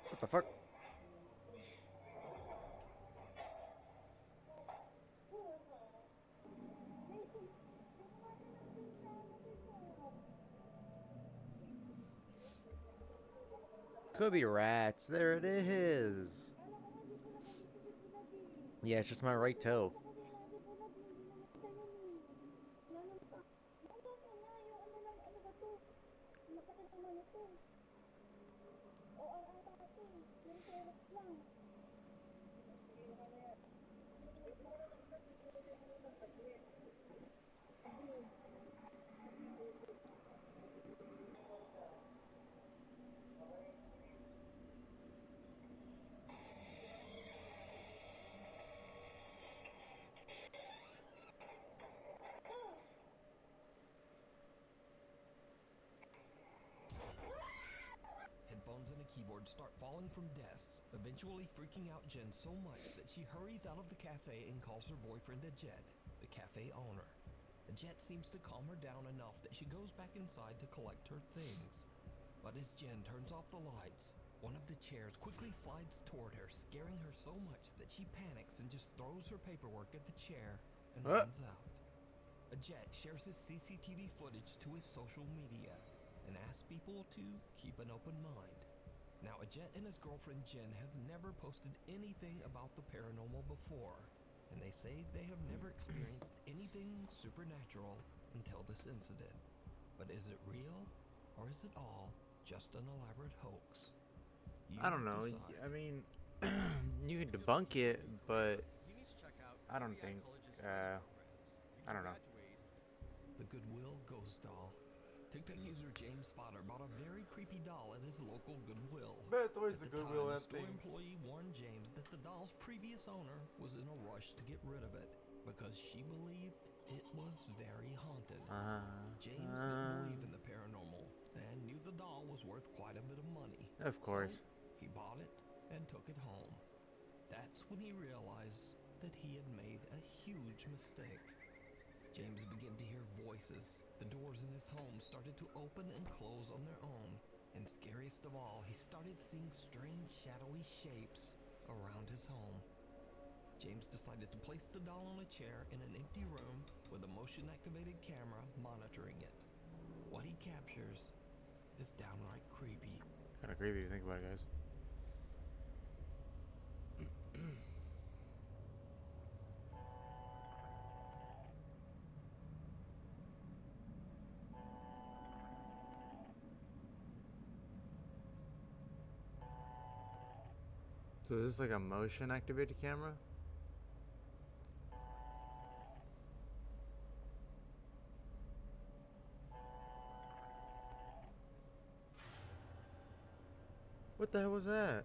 What the fuck? Could be rats. There it is. Yeah, it's just my right toe. Headphones and a keyboard start falling from desks, eventually freaking out Jen so much that she hurries out of the cafe and calls her boyfriend Ajit, the cafe owner. Ajit seems to calm her down enough that she goes back inside to collect her things. But as Jen turns off the lights, one of the chairs quickly slides toward her, scaring her so much that she panics and just throws her paperwork at the chair and runs out. Ajit shares his CCTV footage to his social media and asks people to keep an open mind. Now, Ajit and his girlfriend Jen have never posted anything about the paranormal before, and they say they have never experienced anything supernatural until this incident. But is it real, or is it all just an elaborate hoax? I don't know. decide. I mean, you can debunk it, but I don't think. I don't know. The Goodwill Ghost Doll. TikTok user James Fodder bought a very creepy doll at his local Goodwill. Bet always At the Goodwill time, have the store things. employee warned James that the doll's previous owner was in a rush to get rid of it because she believed it was very haunted. James didn't believe in the paranormal and knew the doll was worth quite a bit of money. Of course. So he bought it and took it home. That's when he realized that he had made a huge mistake. James began to hear voices. The doors in his home started to open and close on their own. And scariest of all, he started seeing strange shadowy shapes around his home. James decided to place the doll on a chair in an empty room with a motion-activated camera monitoring it. What he captures is downright creepy. Kind of creepy if you think about it, guys. So is this like a motion activated camera? What the hell was that?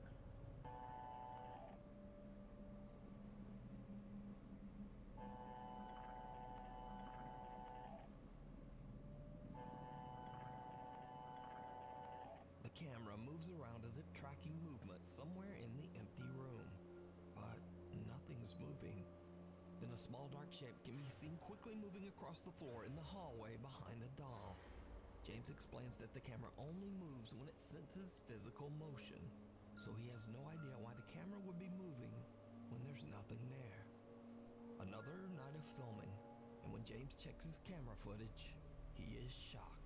The camera moves around as if tracking movement somewhere in the empty room. But nothing's moving. Then a small dark shape can be seen quickly moving across the floor in the hallway behind the doll. James explains that the camera only moves when it senses physical motion, so he has no idea why the camera would be moving when there's nothing there. Another night of filming, and when James checks his camera footage, he is shocked.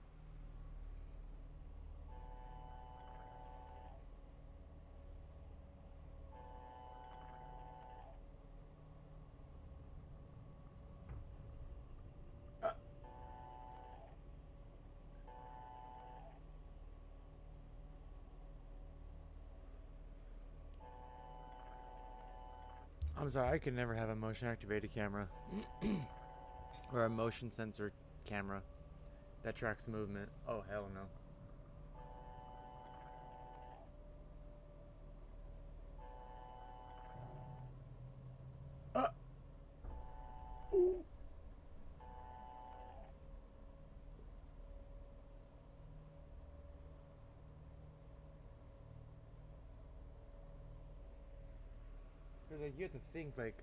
I'm sorry, I could never have a motion activated camera. Or a motion sensor camera that tracks movement. Oh, hell no. Because like, you have to think, like...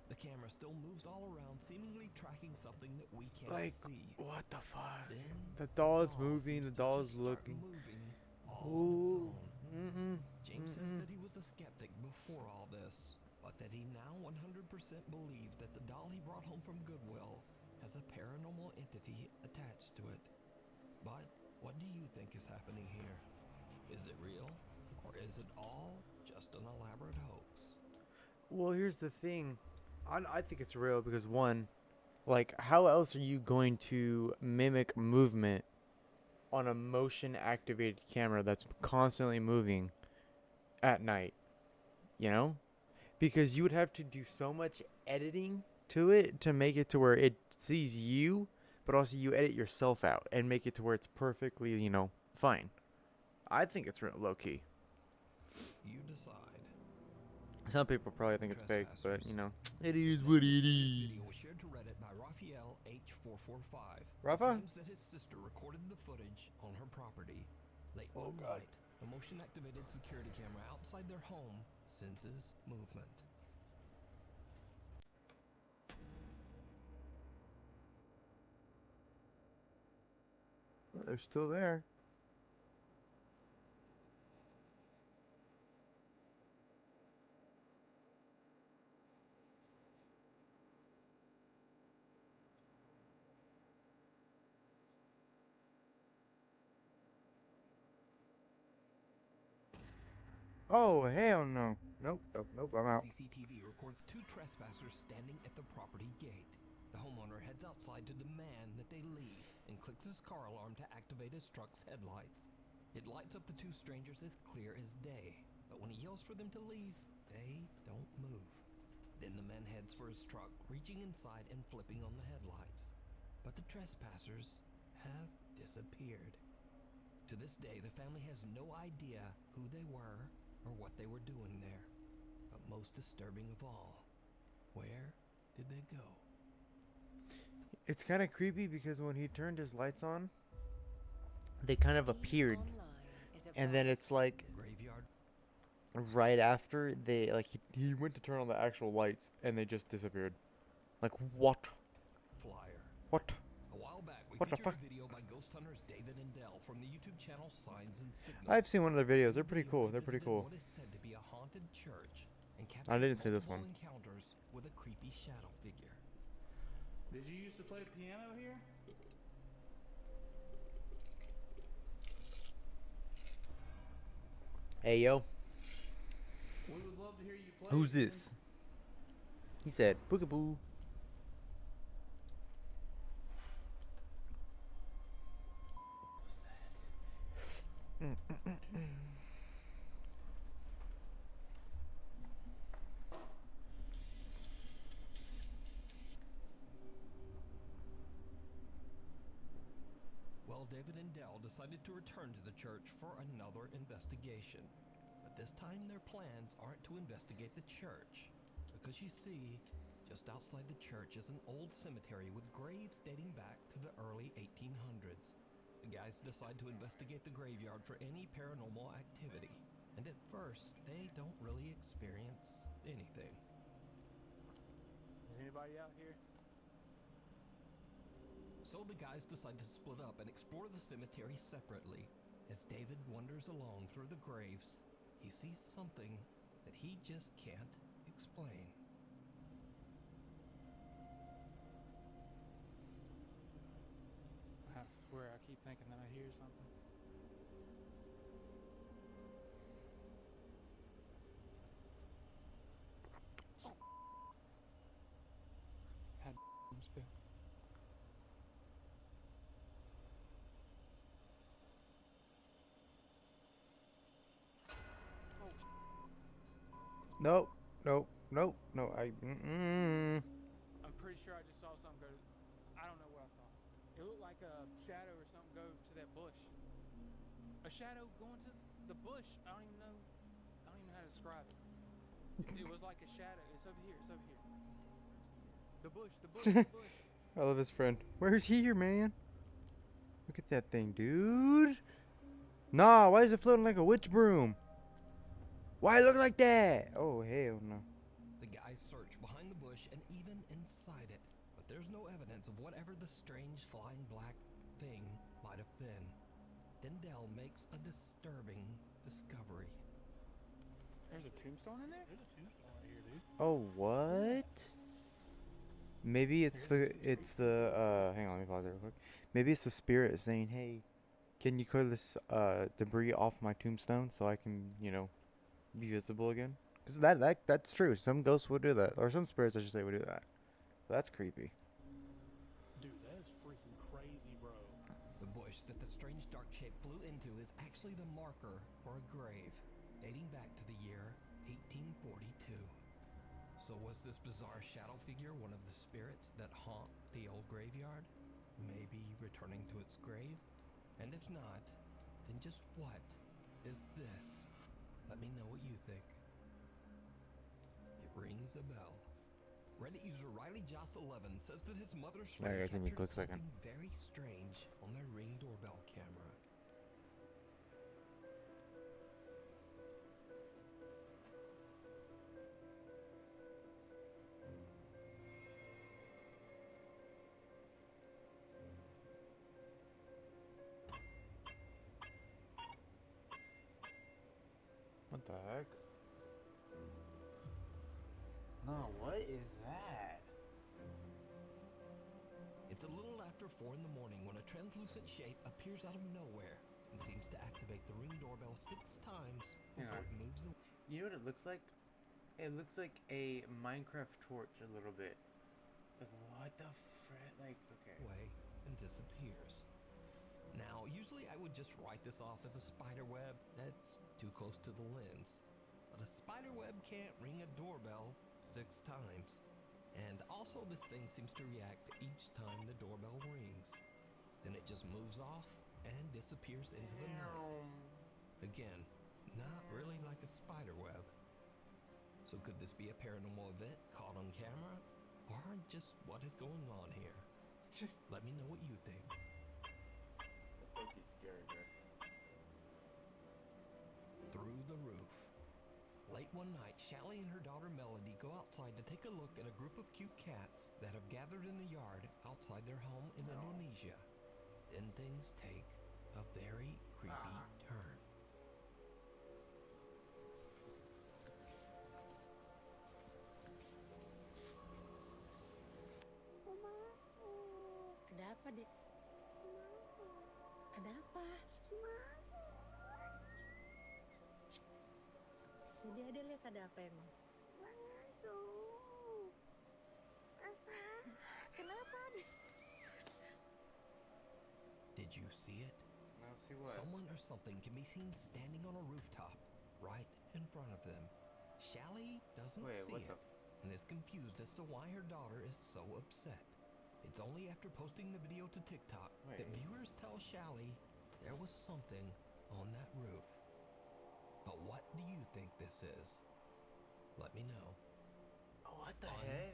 The camera still moves all around, seemingly tracking something that we can't Like, see. what the fuck? Then The doll is moving, the doll is looking. moving all on its own. Mm-mm. James says that he was a skeptic before all this, but that he now 100% believes that the doll he brought home from Goodwill has a paranormal entity attached to it. But what do you think is happening here? Is it real, or Or is it all just an elaborate hoax? Well, here's the thing. I think it's real because one, like, how else are you going to mimic movement on a motion activated camera that's constantly moving at night? You know? Because you would have to do so much editing to it to make it to where it sees you, but also you edit yourself out and make it to where it's perfectly, you know, fine. I think it's real low key. You decide. Some people probably think it's fake, but you know, it This is what it video is. was shared to Reddit by Raphael H445. Rafa? He claims that his sister recorded the footage on her property. Late one night, a motion-activated security camera outside their home senses movement. They're still there. Oh, hell no. Nope, I'm out. CCTV records two trespassers standing at the property gate. The homeowner heads outside to demand that they leave and clicks his car alarm to activate his truck's headlights. It lights up the two strangers as clear as day, but when he yells for them to leave, they don't move. Then the man heads for his truck, reaching inside and flipping on the headlights. But the trespassers have disappeared. To this day, the family has no idea who they were or what they were doing there. But most disturbing of all, where did they go? It's kind of creepy because when he turned his lights on, they kind of appeared. And then it's like Graveyard. right after they like he went to turn on the actual lights and they just disappeared. Like what? Flyer. What? A while back, we What the featured fuck? a video by ghost hunters David and Dell from the YouTube channel Signs and Signals. I've seen one of their videos. They're In the pretty video, cool. they They're pretty visited cool. What is said to be a haunted church and I didn't see captured this multiple one. encounters with a creepy shadow figure. Did you used to play piano here? Hey yo, We would love to hear you play. who's this? He said, "Boogaboo." Well, David and Dell decided to return to the church for another investigation. But this time their plans aren't to investigate the church. Because you see, just outside the church is an old cemetery with graves dating back to the early 1800s. The guys decide to investigate the graveyard for any paranormal activity. And at first, they don't really experience anything. Is anybody out here? So the guys decide to split up and explore the cemetery separately. As David wanders along through the graves, he sees something that he just can't explain. I swear I keep thinking that I hear something. Had spill. Nope, no. I'm pretty sure I just saw something go. I don't know what I saw. It looked like a shadow or something go to that bush. A shadow going to the bush. I don't even know how to describe it. It was like a shadow. It's over here. It's over here. The bush. The bush. I love his friend. Where's here, man? Look at that thing, dude. Nah, why is it floating like a witch broom? Why it look like that? Oh, hell no. The guys search behind the bush and even inside it, but there's no evidence of whatever the strange flying black thing might have been. Then Dell makes a disturbing discovery. There's a tombstone in there? There's a tombstone right here, dude. Oh, what? Maybe it's the hang on, let me pause it real quick. Maybe it's the spirit saying, hey, Can you clear this debris off my tombstone so I can, you know, be visible again? Because that's true. Some ghosts would do that, or some spirits, I should say, would do that. But that's creepy. Dude, that is freaking crazy, bro. The bush that the strange dark shape flew into is actually the marker for a grave, dating back to the year 1842. So was this bizarre shadow figure one of the spirits that haunt the old graveyard? Maybe returning to its grave? And if not, then just what is this? Let me know what you think. It rings a bell. Reddit user RileyJoss11 says that his mother's friend Alright, give me a captured quick second. something very strange on their Ring doorbell camera. What the heck? No, what is that? It's a little after 4 in the morning when a translucent shape appears out of nowhere and seems to activate the Ring doorbell 6 times before it moves away. You know what it looks like? It looks like a Minecraft torch a little bit. Like, what the frick? Like, okay. And disappears. Now, usually I would just write this off as a spider web. That's too close to the lens. But a spider web can't ring a doorbell 6 times. And also this thing seems to react each time the doorbell rings. Then it just moves off and disappears into the night. Again, not really like a spider web. So could this be a paranormal event caught on camera? Or just what is going on here? Let me know what you think. That's like he's scary, bro. Through the roof. Late one night, Shelly and her daughter Melody go outside to take a look at a group of cute cats that have gathered in the yard outside their home in Indonesia. Then things take a very creepy turn. Ada apa, Dek? Ada apa? Jadi Ade lihat ada apa emang? Kenapa, Ade? Did you see it? No, see what? Someone or something can be seen standing on a rooftop right in front of them. Shelly doesn't see it and is confused as to why her daughter is so upset. It's only after posting the video to TikTok that viewers tell Shelly there was something on that roof. But what do you think this is? Let me know. Oh, what the heck?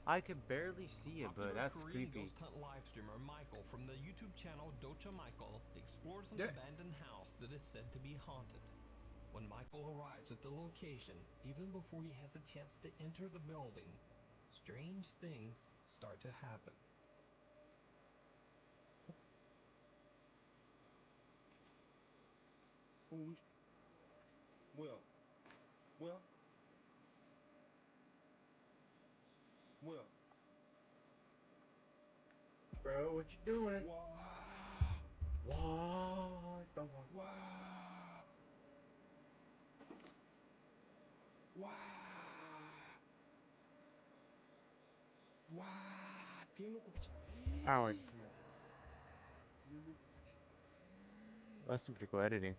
I could barely see it, but that's Korean creepy. ghost hunt live streamer Michael from the YouTube channel Docha Michael explores an abandoned house that is said to be haunted. When Michael arrives at the location, even before he has a chance to enter the building, strange things start to happen. Will. Bro, what you doing? What the Ow, that's some pretty cool editing.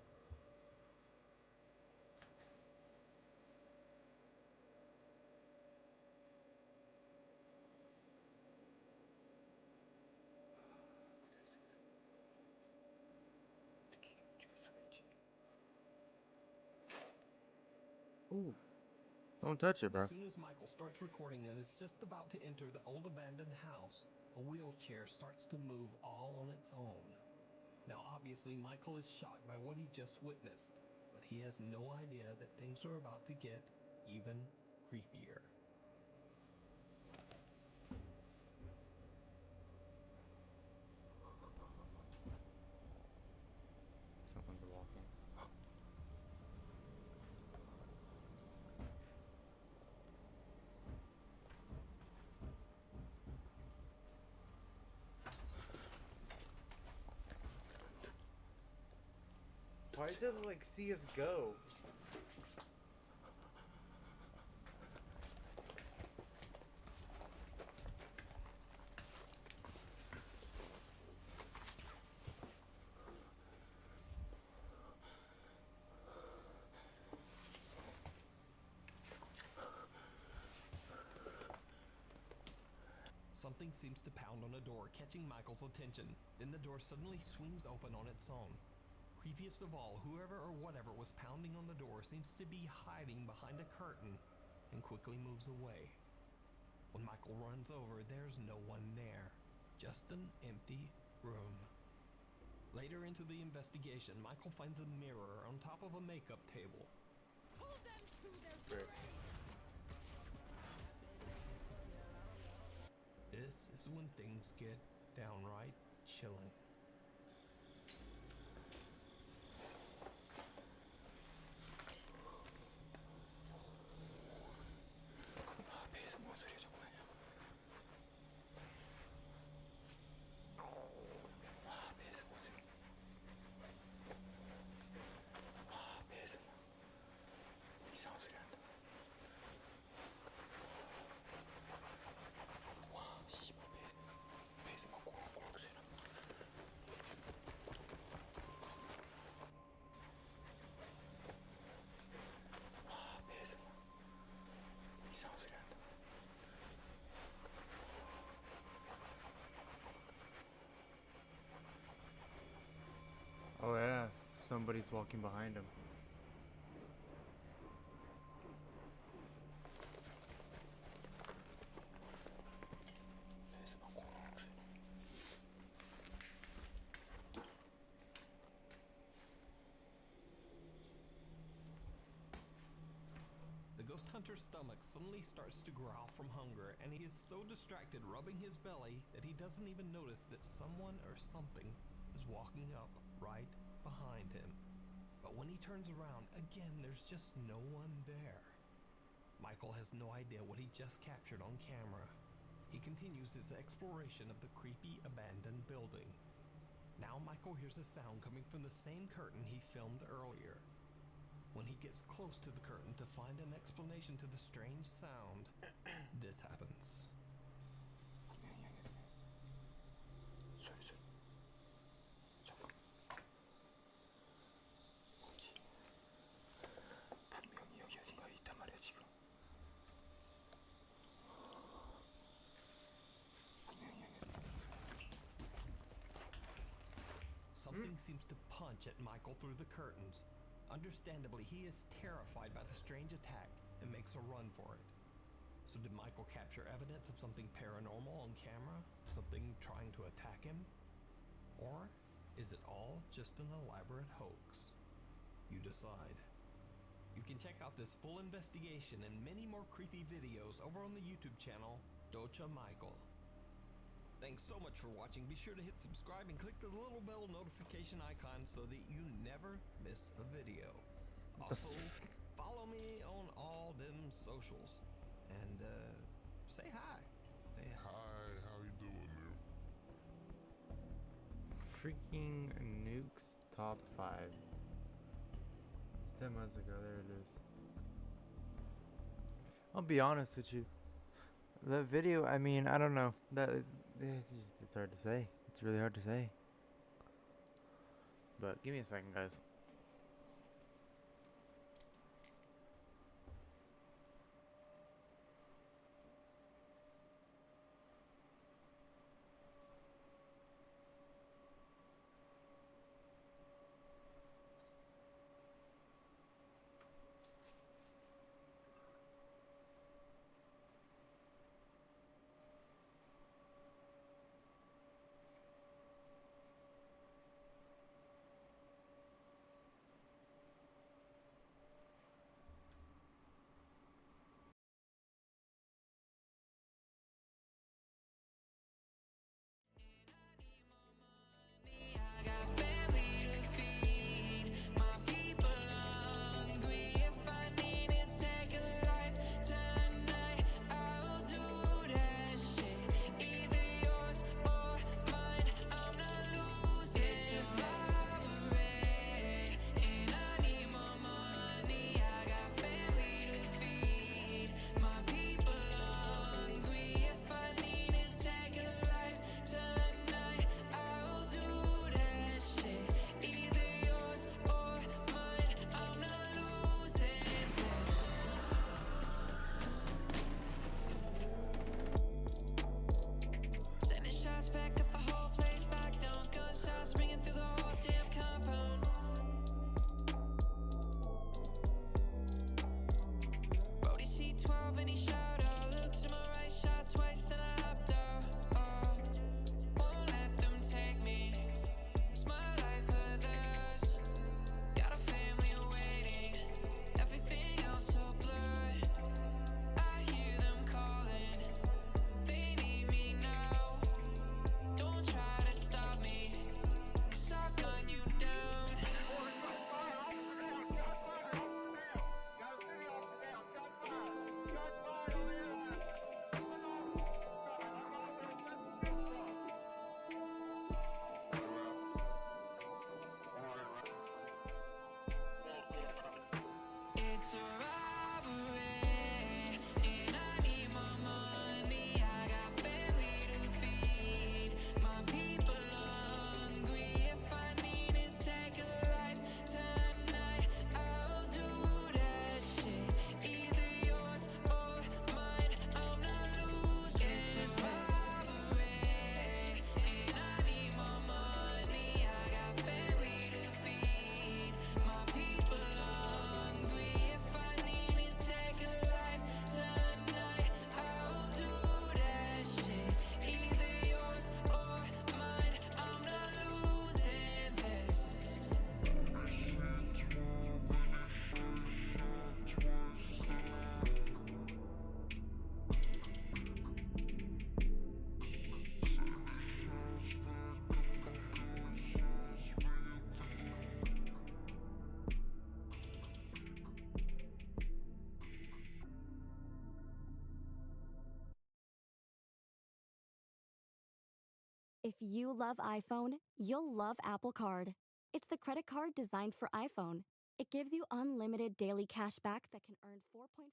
Ooh. Don't touch it, bro. As soon as Michael starts recording and is just about to enter the old abandoned house, a wheelchair starts to move all on its own. Now obviously Michael is shocked by what he just witnessed, but he has no idea that things are about to get even creepier. Someone's walking. Why does it look like CSGO? Something seems to pound on a door, catching Michael's attention. Then the door suddenly swings open on its own. Creepiest of all, whoever or whatever was pounding on the door seems to be hiding behind a curtain and quickly moves away. When Michael runs over, there's no one there, just an empty room. Later into the investigation, Michael finds a mirror on top of a makeup table. Pull them to their grave. This is when things get downright chilling. Oh yeah, somebody's walking behind him. The ghost hunter's stomach suddenly starts to growl from hunger, and he is so distracted rubbing his belly that he doesn't even notice that someone or something is walking up right behind him. But when he turns around, again, there's just no one there. Michael has no idea what he just captured on camera. He continues his exploration of the creepy abandoned building. Now Michael hears a sound coming from the same curtain he filmed earlier. When he gets close to the curtain to find an explanation to the strange sound, this happens. Something seems to punch at Michael through the curtains. Understandably, he is terrified by the strange attack and makes a run for it. So did Michael capture evidence of something paranormal on camera? Something trying to attack him? Or is it all just an elaborate hoax? You decide. You can check out this full investigation and many more creepy videos over on the YouTube channel, Docha Michael. Thanks so much for watching. Be sure to hit subscribe and click the little bell notification icon so that you never miss a video. Also, follow me on all them socials. And, say hi. Say hi. Hi, how you doing, Nuke? Freaking Nuke's top 5. It's 10 months ago, there it is. I'll be honest with you. That video, I mean, I don't know. It's hard to say. It's really hard to say. But give me a second, guys. If you love iPhone, you'll love Apple Card. It's the credit card designed for iPhone. It gives you unlimited daily cash back that can earn 4.40%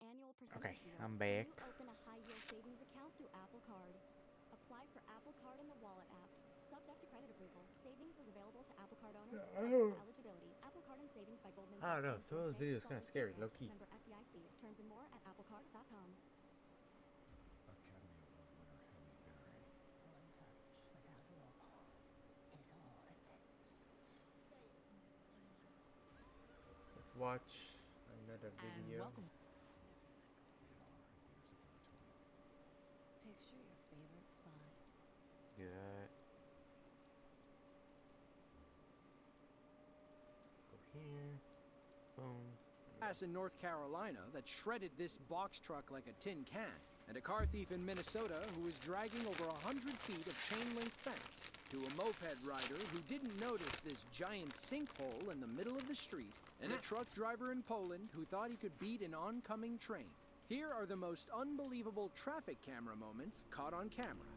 annual percentage Okay, yield I'm when back. you open a high-yield savings account through Apple Card. Apply for Apple Card in the Wallet app. Subject to credit approval. Savings is available to Apple Card owners subject to eligibility. Apple Card and Savings by Goldman Sachs. I don't know. Some of those videos kind of scary, low key. Member FDIC. Terms and more at applecard.com. Let's watch another video. Picture your favorite spot. Do that. Go here. Boom. Ass in North Carolina that shredded this box truck like a tin can, and a car thief in Minnesota who was dragging over 100 feet of chain link fence, to a moped rider who didn't notice this giant sinkhole in the middle of the street, and a truck driver in Poland who thought he could beat an oncoming train. Here are the most unbelievable traffic camera moments caught on camera.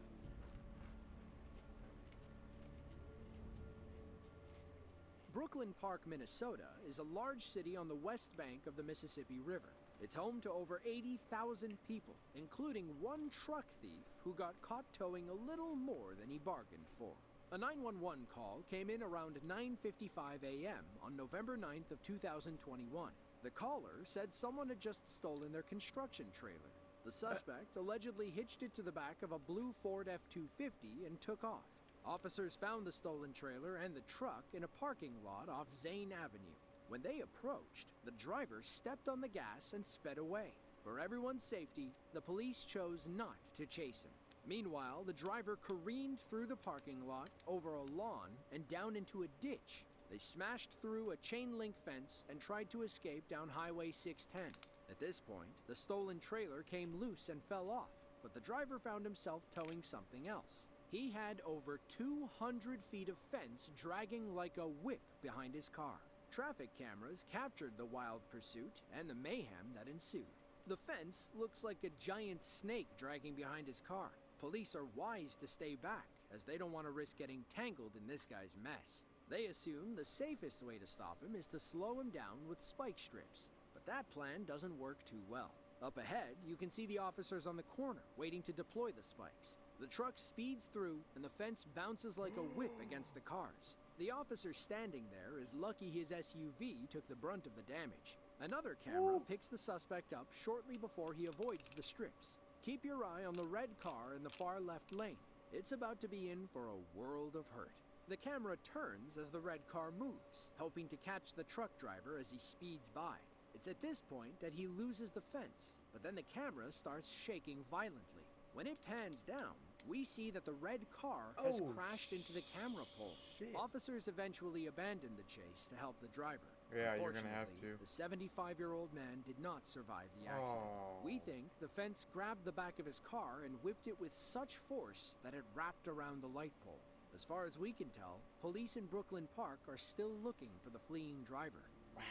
Brooklyn Park, Minnesota is a large city on the west bank of the Mississippi River. It's home to over 80,000 people, including one truck thief who got caught towing a little more than he bargained for. A 911 call came in around 9:55 a.m. on November 9th of 2021. The caller said someone had just stolen their construction trailer. The suspect allegedly hitched it to the back of a blue Ford F-250 and took off. Officers found the stolen trailer and the truck in a parking lot off Zane Avenue. When they approached, the driver stepped on the gas and sped away. For everyone's safety, the police chose not to chase him. Meanwhile, the driver careened through the parking lot, over a lawn, and down into a ditch. They smashed through a chain link fence and tried to escape down Highway 610. At this point, the stolen trailer came loose and fell off, but the driver found himself towing something else. He had over 200 feet of fence dragging like a whip behind his car. Traffic cameras captured the wild pursuit and the mayhem that ensued. The fence looks like a giant snake dragging behind his car. Police are wise to stay back, as they don't want to risk getting tangled in this guy's mess. They assume the safest way to stop him is to slow him down with spike strips, but that plan doesn't work too well. Up ahead, you can see the officers on the corner waiting to deploy the spikes. The truck speeds through, and the fence bounces like a whip against the cars. The officer standing there is lucky his SUV took the brunt of the damage. Another camera picks the suspect up shortly before he avoids the strips. Keep your eye on the red car in the far left lane. It's about to be in for a world of hurt. The camera turns as the red car moves, hoping to catch the truck driver as he speeds by. It's at this point that he loses the fence, but then the camera starts shaking violently. When it pans down, we see that the red car has crashed into the camera pole. Officers eventually abandoned the chase to help the driver. Yeah, you're gonna have to. The 75-year-old man did not survive the accident. We think the fence grabbed the back of his car and whipped it with such force that it wrapped around the light pole. As far as we can tell, police in Brooklyn Park are still looking for the fleeing driver. Wow.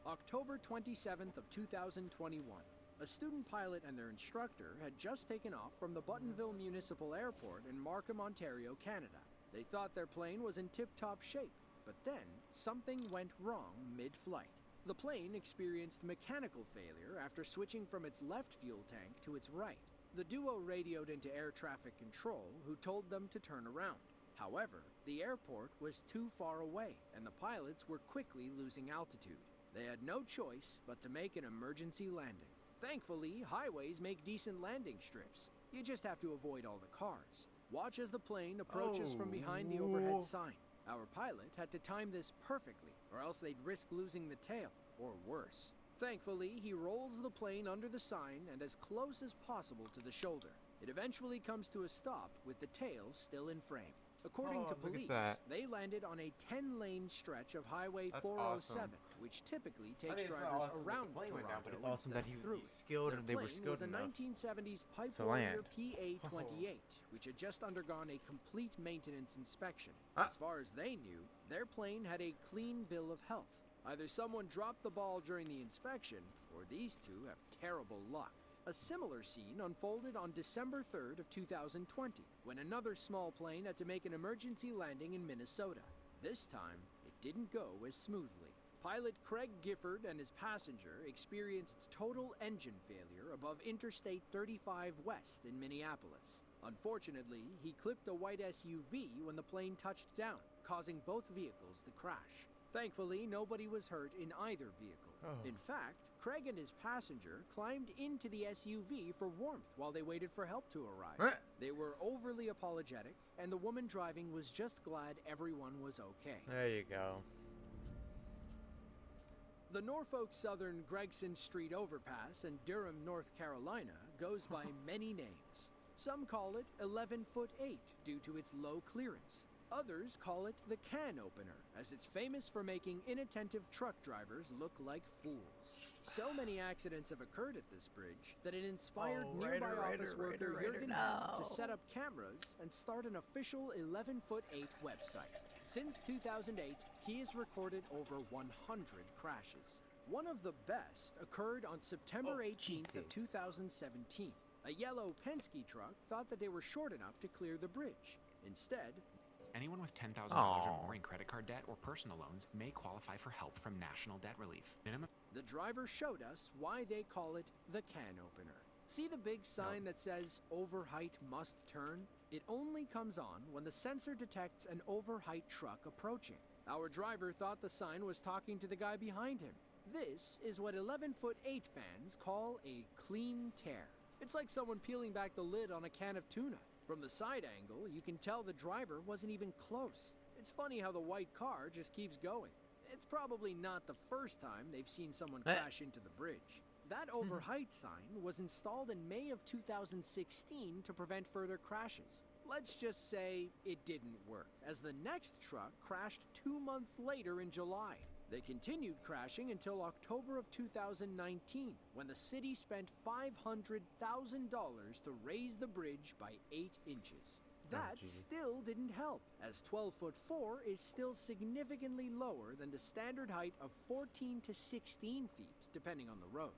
October 27th of 2021. A student pilot and their instructor had just taken off from the Buttonville Municipal Airport in Markham, Ontario, Canada. They thought their plane was in tip-top shape, but then something went wrong mid-flight. The plane experienced mechanical failure after switching from its left fuel tank to its right. The duo radioed into air traffic control, who told them to turn around. However, the airport was too far away, and the pilots were quickly losing altitude. They had no choice but to make an emergency landing. Thankfully, highways make decent landing strips. You just have to avoid all the cars. Watch as the plane approaches from behind the overhead sign. Our pilot had to time this perfectly, or else they'd risk losing the tail, or worse. Thankfully, he rolls the plane under the sign and as close as possible to the shoulder. It eventually comes to a stop with the tail still in frame. According to police, they landed on a 10-lane stretch of Highway 407, which typically takes drivers around Toronto. But it's awesome that he was skilled and they were skilled enough. It was a 1970s Pipe to land. Warrior PA-28, which had just undergone a complete maintenance inspection. As far as they knew, their plane had a clean bill of health. Either someone dropped the ball during the inspection, or these two have terrible luck. A similar scene unfolded on December 3rd of 2020, when another small plane had to make an emergency landing in Minnesota. This time, it didn't go as smoothly. Pilot Craig Gifford and his passenger experienced total engine failure above Interstate 35 West in Minneapolis. Unfortunately, he clipped a white SUV when the plane touched down, causing both vehicles to crash. Thankfully, nobody was hurt in either vehicle. Oh. In fact, Craig and his passenger climbed into the SUV for warmth while they waited for help to arrive. They were overly apologetic, and the woman driving was just glad everyone was okay. There you go. The Norfolk Southern Gregson Street Overpass in Durham, North Carolina goes by many names. Some call it 11'8" due to its low clearance. Others call it the can opener, as it's famous for making inattentive truck drivers look like fools. So many accidents have occurred at this bridge that it inspired nearby office worker Jürgen Hahn to set up cameras and start an official 11'8" website. Since 2008, he has recorded over 100 crashes. One of the best occurred on September 18th of 2017. A yellow Penske truck thought that they were short enough to clear the bridge. Instead, anyone with $10,000 or more in credit card debt or personal loans may qualify for help from National Debt Relief. The driver showed us why they call it the can opener. See the big sign that says overheight must turn? It only comes on when the sensor detects an overheight truck approaching. Our driver thought the sign was talking to the guy behind him. This is what 11'8" fans call a clean tear. It's like someone peeling back the lid on a can of tuna. From the side angle, you can tell the driver wasn't even close. It's funny how the white car just keeps going. It's probably not the first time they've seen someone crash into the bridge. That overheight sign was installed in May of 2016 to prevent further crashes. Let's just say it didn't work, as the next truck crashed 2 months later in July. They continued crashing until October of 2019, when the city spent $500,000 to raise the bridge by 8 inches. That still didn't help, as 12'4" is still significantly lower than the standard height of 14 to 16 feet, depending on the road.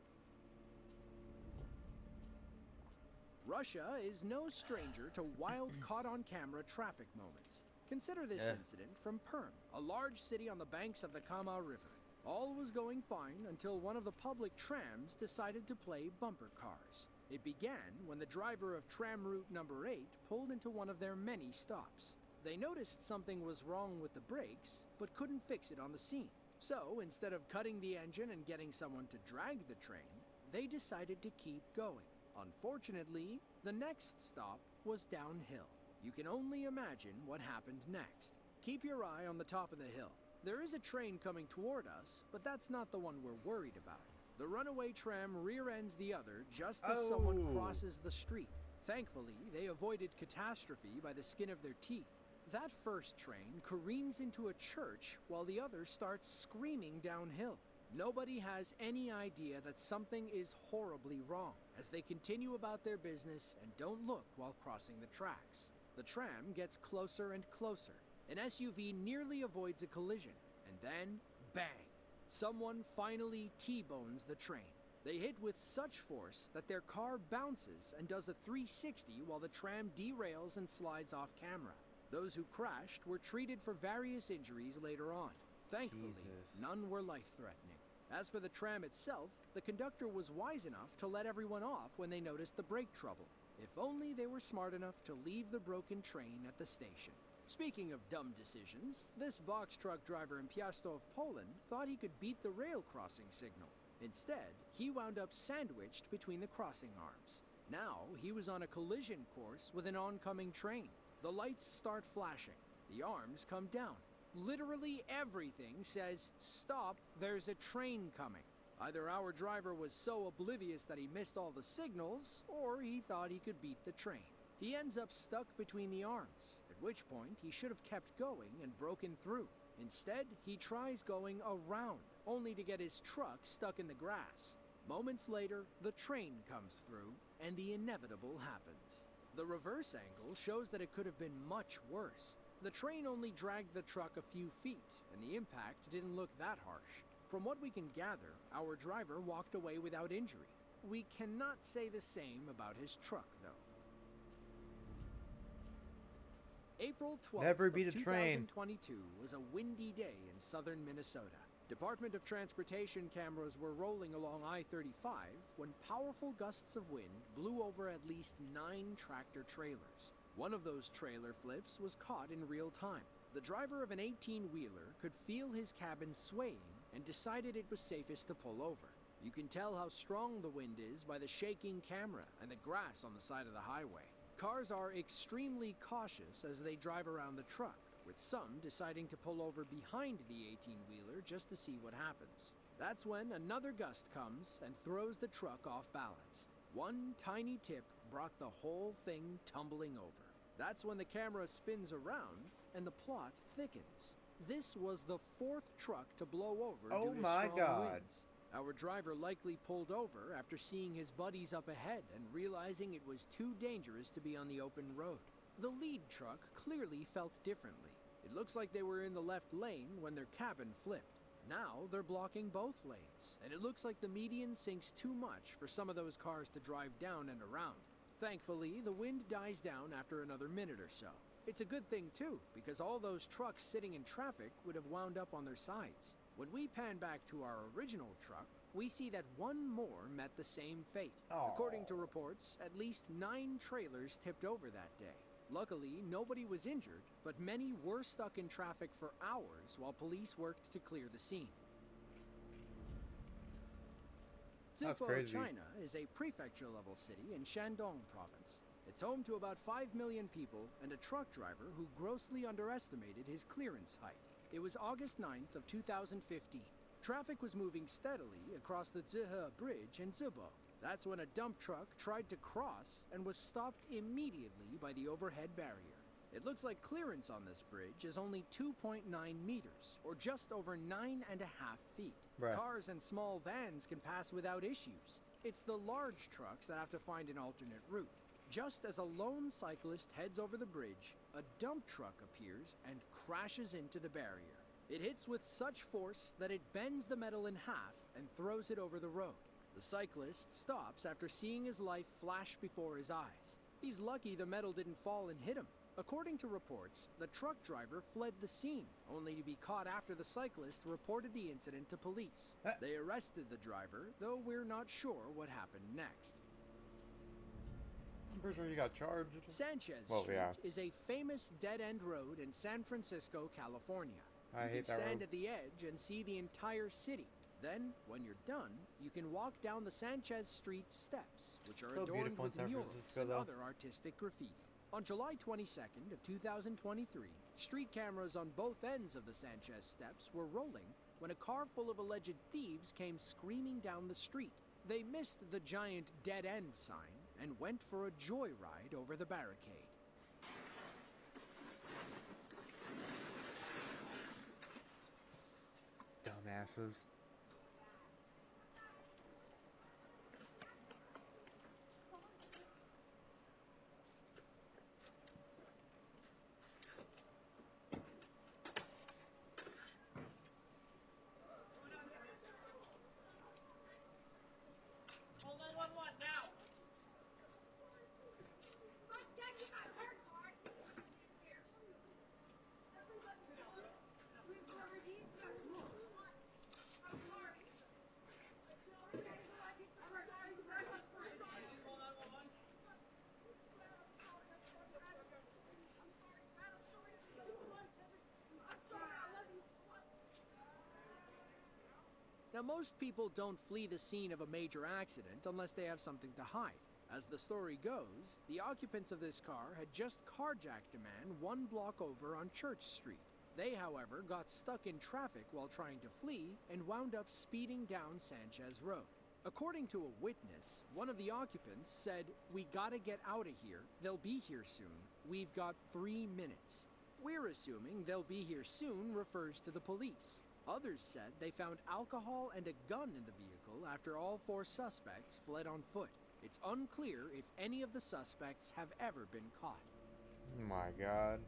Russia is no stranger to wild caught-on-camera traffic moments. Consider this incident from Perm, a large city on the banks of the Kama River. All was going fine until one of the public trams decided to play bumper cars. It began when the driver of tram route number 8 pulled into one of their many stops. They noticed something was wrong with the brakes, but couldn't fix it on the scene. So, instead of cutting the engine and getting someone to drag the train, they decided to keep going. Unfortunately, the next stop was downhill. You can only imagine what happened next. Keep your eye on the top of the hill. There is a train coming toward us, but that's not the one we're worried about. The runaway tram rear-ends the other just as someone crosses the street. Thankfully, they avoided catastrophe by the skin of their teeth. That first train careens into a church while the other starts screaming downhill. Nobody has any idea that something is horribly wrong, as they continue about their business and don't look while crossing the tracks. The tram gets closer and closer. An SUV nearly avoids a collision, and then, bang! Someone finally T-bones the train. They hit with such force that their car bounces and does a 360 while the tram derails and slides off camera. Those who crashed were treated for various injuries later on. Thankfully, none were life-threatening. As for the tram itself, the conductor was wise enough to let everyone off when they noticed the brake trouble. If only they were smart enough to leave the broken train at the station. Speaking of dumb decisions, this box truck driver in Piastów, Poland thought he could beat the rail crossing signal. Instead, he wound up sandwiched between the crossing arms. Now, he was on a collision course with an oncoming train. The lights start flashing. The arms come down. Literally everything says, "Stop, there's a train coming." Either our driver was so oblivious that he missed all the signals, or he thought he could beat the train. He ends up stuck between the arms, at which point he should have kept going and broken through. Instead, he tries going around, only to get his truck stuck in the grass. Moments later, the train comes through, and the inevitable happens. The reverse angle shows that it could have been much worse. The train only dragged the truck a few feet, and the impact didn't look that harsh. From what we can gather, our driver walked away without injury. We cannot say the same about his truck, though. April 12th Never beat a of train. 2022 was a windy day in southern Minnesota. Department of Transportation cameras were rolling along I-35 when powerful gusts of wind blew over at least 9 tractor trailers. One of those trailer flips was caught in real time. The driver of an 18-wheeler could feel his cabin swaying and decided it was safest to pull over. You can tell how strong the wind is by the shaking camera and the grass on the side of the highway. Cars are extremely cautious as they drive around the truck, with some deciding to pull over behind the 18-wheeler just to see what happens. That's when another gust comes and throws the truck off balance. One tiny tip brought the whole thing tumbling over. That's when the camera spins around and the plot thickens. This was the 4th truck to blow over Oh due to my strong God. winds. Our driver likely pulled over after seeing his buddies up ahead and realizing it was too dangerous to be on the open road. The lead truck clearly felt differently. It looks like they were in the left lane when their cabin flipped. Now they're blocking both lanes, and it looks like the median sinks too much for some of those cars to drive down and around. Thankfully, the wind dies down after another minute or so. It's a good thing too, because all those trucks sitting in traffic would have wound up on their sides. When we pan back to our original truck, we see that one more met the same fate. According to reports, at least 9 trailers tipped over that day. Luckily, nobody was injured, but many were stuck in traffic for hours while police worked to clear the scene. That's Zibo, crazy. China is a prefecture-level city in Shandong province. It's home to about 5 million people and a truck driver who grossly underestimated his clearance height. It was August 9th of 2015. Traffic was moving steadily across the Zihe Bridge in Zibo. That's when a dump truck tried to cross and was stopped immediately by the overhead barrier. It looks like clearance on this bridge is only 2.9 meters, or just over 9.5 feet. Bruh. Cars and small vans can pass without issues. It's the large trucks that have to find an alternate route. Just as a lone cyclist heads over the bridge, a dump truck appears and crashes into the barrier. It hits with such force that it bends the metal in half and throws it over the road. The cyclist stops after seeing his life flash before his eyes. He's lucky the metal didn't fall and hit him. According to reports, the truck driver fled the scene, only to be caught after the cyclist reported the incident to police. They arrested the driver, though we're not sure what happened next. I'm pretty sure he got charged. Sanchez Well, Street yeah. is a famous dead-end road in San Francisco, California. I You hate can that stand road. at the edge and see the entire city. Then, when you're done, you can walk down the Sanchez Street steps, which are So adorned beautiful in with San murals Francisco, and though. other artistic graffiti. On July 22nd of 2023, street cameras on both ends of the Sanchez steps were rolling when a car full of alleged thieves came screaming down the street. They missed the giant dead-end sign and went for a joyride over the barricade. Dumbasses. Now, most people don't flee the scene of a major accident unless they have something to hide. As the story goes, the occupants of this car had just carjacked a man 1 block over on Church Street. They, however, got stuck in traffic while trying to flee and wound up speeding down Sanchez Road. According to a witness, one of the occupants said, "We gotta get out of here. They'll be here soon. We've got 3 minutes." We're assuming "they'll be here soon" refers to the police. Others said they found alcohol and a gun in the vehicle after all 4 suspects fled on foot. It's unclear if any of the suspects have ever been caught. Oh my God.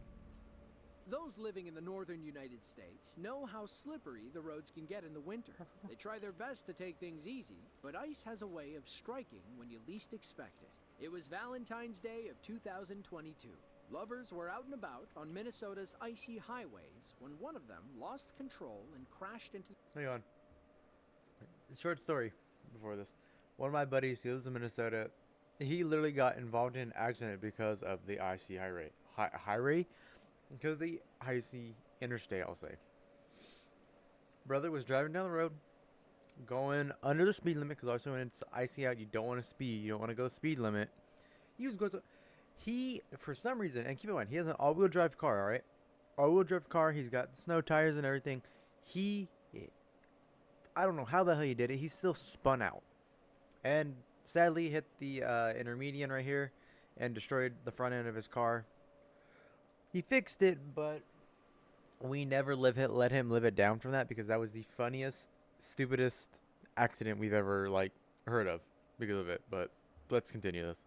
Those living in the northern United States know how slippery the roads can get in the winter. They try their best to take things easy, but ice has a way of striking when you least expect it. It was Valentine's Day of 2022. Lovers were out and about on Minnesota's icy highways when one of them lost control and crashed into... Hang on. Short story before this. One of my buddies, he lives in Minnesota. He literally got involved in an accident because of the icy highway. Highway? Because of the icy interstate, I'll say. Brother was driving down the road, going under the speed limit, because obviously when it's icy out, you don't want to speed. You don't want to go speed limit. He was going to... He, for some reason, and keep in mind, he has an all-wheel drive car, alright? All-wheel drive car, he's got snow tires and everything. I don't know how the hell he did it. He still spun out. And sadly hit the intermediate right here and destroyed the front end of his car. He fixed it, but we never let him live it down from that because that was the funniest, stupidest accident we've ever, like, heard of because of it. But let's continue this.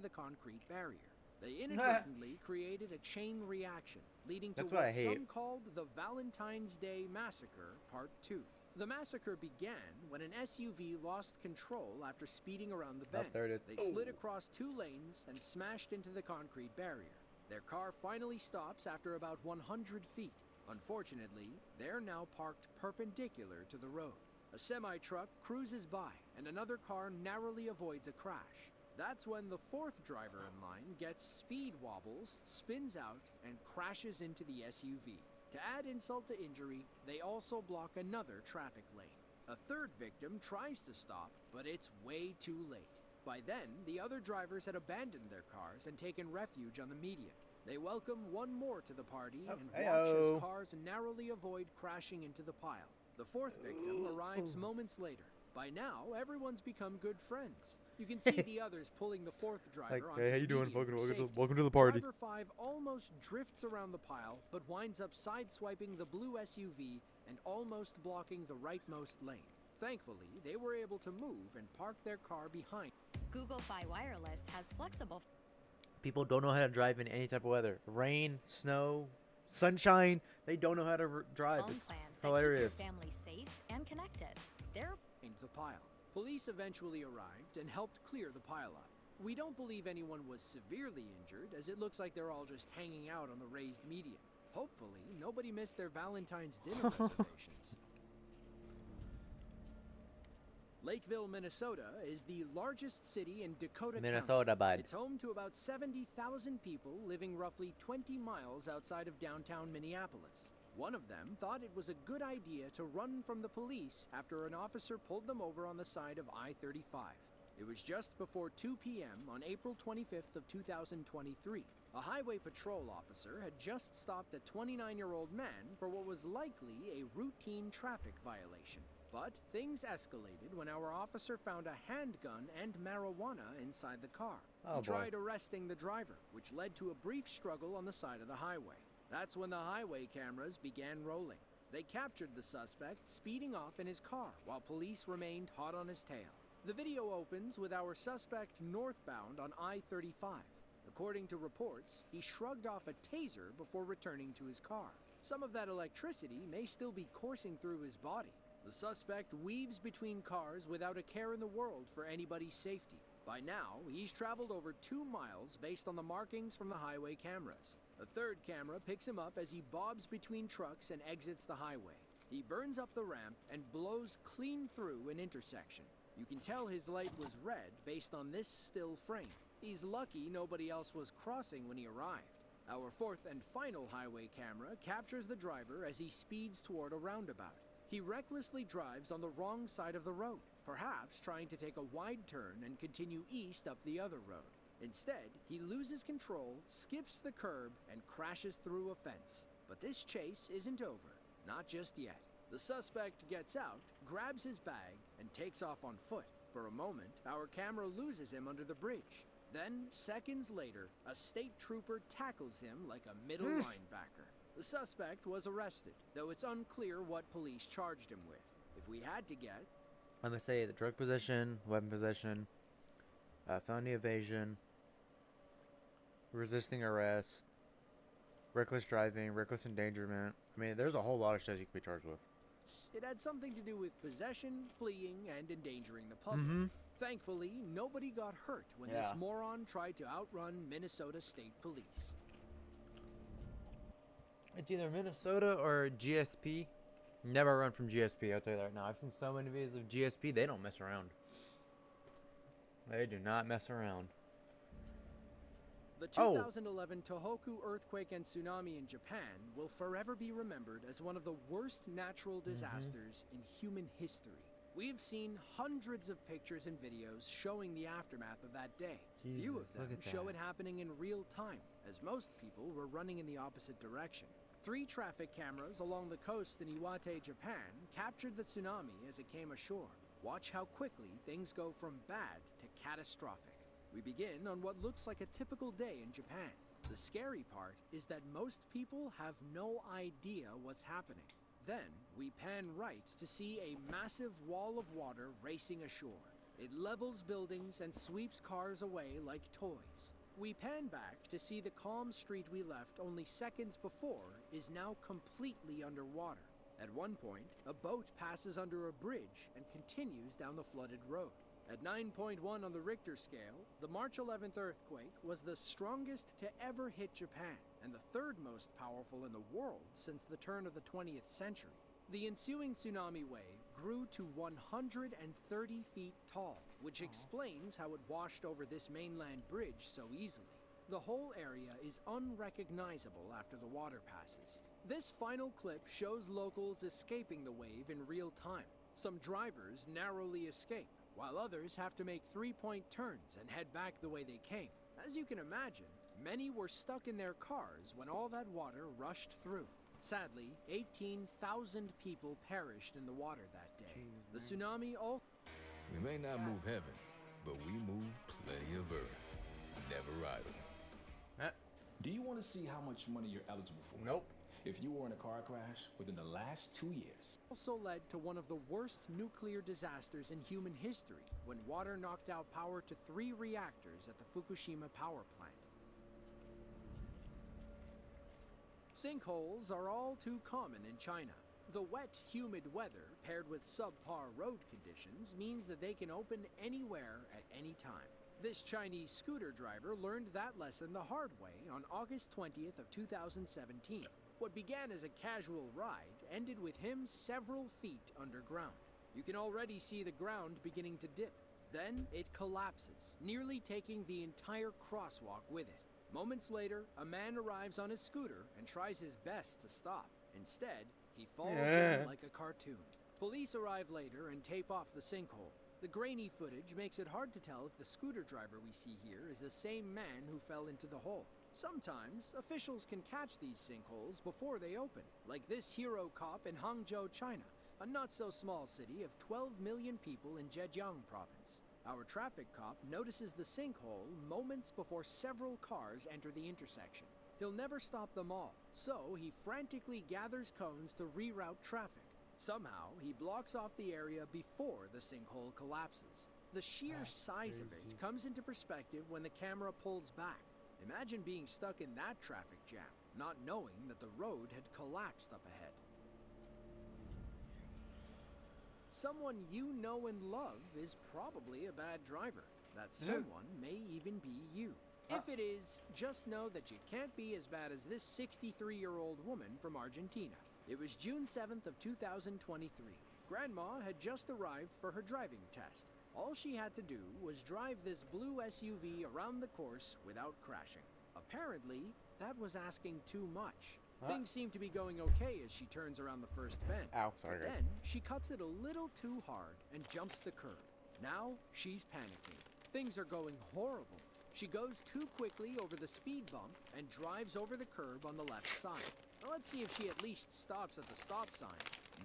The concrete barrier. They inadvertently created a chain reaction, leading to what some called the Valentine's Day Massacre Part 2. The massacre began when an SUV lost control after speeding around the bend. There it is. They slid across 2 lanes and smashed into the concrete barrier. Their car finally stops after about 100 feet. Unfortunately, they're now parked perpendicular to the road. A semi-truck cruises by, and another car narrowly avoids a crash. That's when the 4th driver in line gets speed wobbles, spins out, and crashes into the SUV. To add insult to injury, they also block another traffic lane. A 3rd victim tries to stop, but it's way too late. By then, the other drivers had abandoned their cars and taken refuge on the median. They welcome one more to the party and watch as cars narrowly avoid crashing into the pile. The 4th victim arrives moments later. By now, everyone's become good friends. You can see the others pulling the 4th driver Like, onto hey, how the you doing? median for Welcome to the party. Driver 5 almost drifts around the pile, but winds up sideswiping the blue SUV and almost blocking the rightmost lane. Thankfully, they were able to move and park their car behind. Google Fi Wireless has flexible... People don't know how to drive in any type of weather. Rain, snow, sunshine. They don't know how to drive. phone It's plans hilarious. that keep your family safe and connected. They're... into the pile. Police eventually arrived and helped clear the pileup. We don't believe anyone was severely injured, as it looks like they're all just hanging out on the raised median. Hopefully, nobody missed their Valentine's dinner reservations. Lakeville, Minnesota is the largest city in Dakota Minnesota, County. bud. It's home to about 70,000 people living roughly 20 miles outside of downtown Minneapolis. One of them thought it was a good idea to run from the police after an officer pulled them over on the side of I-35. It was just before 2 p.m. on April 25th of 2023. A highway patrol officer had just stopped a 29-year-old man for what was likely a routine traffic violation. But things escalated when our officer found a handgun and marijuana inside the car. He tried arresting the driver, which led to a brief struggle on the side of the highway. That's when the highway cameras began rolling. They captured the suspect speeding off in his car while police remained hot on his tail. The video opens with our suspect northbound on I-35. According to reports, he shrugged off a taser before returning to his car. Some of that electricity may still be coursing through his body. The suspect weaves between cars without a care in the world for anybody's safety. By now, he's traveled over 2 miles based on the markings from the highway cameras. A 3rd camera picks him up as he bobs between trucks and exits the highway. He burns up the ramp and blows clean through an intersection. You can tell his light was red based on this still frame. He's lucky nobody else was crossing when he arrived. Our 4th and final highway camera captures the driver as he speeds toward a roundabout. He recklessly drives on the wrong side of the road, perhaps trying to take a wide turn and continue east up the other road. Instead, he loses control, skips the curb, and crashes through a fence. But this chase isn't over. Not just yet. The suspect gets out, grabs his bag, and takes off on foot. For a moment, our camera loses him under the bridge. Then, seconds later, a state trooper tackles him like a middle linebacker. The suspect was arrested, though it's unclear what police charged him with. If we had to guess... I'm going to say the drug possession, weapon possession, felony evasion, resisting arrest, Reckless driving, reckless endangerment. I mean, there's a whole lot of shit you could be charged with. It had something to do with possession, fleeing, and endangering the public. Mm-hmm. Thankfully, nobody got hurt when this moron tried to outrun Minnesota State Police. It's either Minnesota or GSP. Never run from GSP, I'll tell you that right now. I've seen so many videos of GSP, they don't mess around. They do not mess around. The 2011 Tohoku earthquake and tsunami in Japan will forever be remembered as one of the worst natural disasters in human history. We've seen hundreds of pictures and videos showing the aftermath of that day. Few of them show it happening in real time, as most people were running in the opposite direction. 3 traffic cameras along the coast in Iwate, Japan, captured the tsunami as it came ashore. Watch how quickly things go from bad to catastrophic. We begin on what looks like a typical day in Japan. The scary part is that most people have no idea what's happening. Then, we pan right to see a massive wall of water racing ashore. It levels buildings and sweeps cars away like toys. We pan back to see the calm street we left only seconds before is now completely underwater. At one point, a boat passes under a bridge and continues down the flooded road. At 9.1 on the Richter scale, the March 11th earthquake was the strongest to ever hit Japan, and the 3rd most powerful in the world since the turn of the 20th century. The ensuing tsunami wave grew to 130 feet tall, which explains how it washed over this mainland bridge so easily. The whole area is unrecognizable after the water passes. This final clip shows locals escaping the wave in real time. Some drivers narrowly escape, while others have to make 3-point turns and head back the way they came. As you can imagine, many were stuck in their cars when all that water rushed through. Sadly, 18,000 people perished in the water that day. The tsunami also... We may not move heaven, but we move plenty of earth. Never idle. Do you want to see how much money you're eligible for? Nope. If you were in a car crash within the last 2 years. Also led to one of the worst nuclear disasters in human history when water knocked out power to 3 reactors at the Fukushima power plant. Sinkholes are all too common in China. The wet, humid weather paired with subpar road conditions means that they can open anywhere at any time. This Chinese scooter driver learned that lesson the hard way on August 20th of 2017. What began as a casual ride ended with him several feet underground. You can already see the ground beginning to dip. Then it collapses, nearly taking the entire crosswalk with it. Moments later, a man arrives on his scooter and tries his best to stop. Instead, he falls in like a cartoon. Police arrive later and tape off the sinkhole. The grainy footage makes it hard to tell if the scooter driver we see here is the same man who fell into the hole. Sometimes, officials can catch these sinkholes before they open, like this hero cop in Hangzhou, China, a not-so-small city of 12 million people in Zhejiang province. Our traffic cop notices the sinkhole moments before several cars enter the intersection. He'll never stop them all, so he frantically gathers cones to reroute traffic. Somehow, he blocks off the area before the sinkhole collapses. The sheer size of it comes into perspective when the camera pulls back. Imagine being stuck in that traffic jam, not knowing that the road had collapsed up ahead. Someone you know and love is probably a bad driver. That someone may even be you. If it is, just know that you can't be as bad as this 63-year-old woman from Argentina. It was June 7th of 2023. Grandma had just arrived for her driving test. All she had to do was drive this blue SUV around the course without crashing. Apparently, that was asking too much. Things seem to be going okay as she turns around the first bend. Sorry, guys. Then, she cuts it a little too hard and jumps the curb. Now, she's panicking. Things are going horrible. She goes too quickly over the speed bump and drives over the curb on the left side. Now, let's see if she at least stops at the stop sign.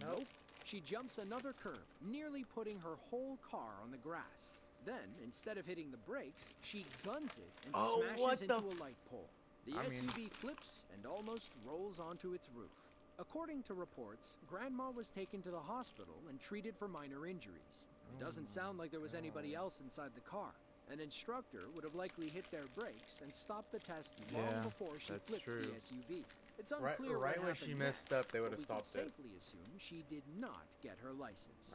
Nope. She jumps another curb, nearly putting her whole car on the grass. Then, instead of hitting the brakes, she guns it and smashes into a light pole. The SUV flips and almost rolls onto its roof. According to reports, Grandma was taken to the hospital and treated for minor injuries. It doesn't sound like there was anybody else inside the car. An instructor would have likely hit their brakes and stopped the test long before she that's flipped true. the SUV. It's Right- unclear right what when she happened messed next, up, they would but have we can stopped it. safely assume she did not get her license.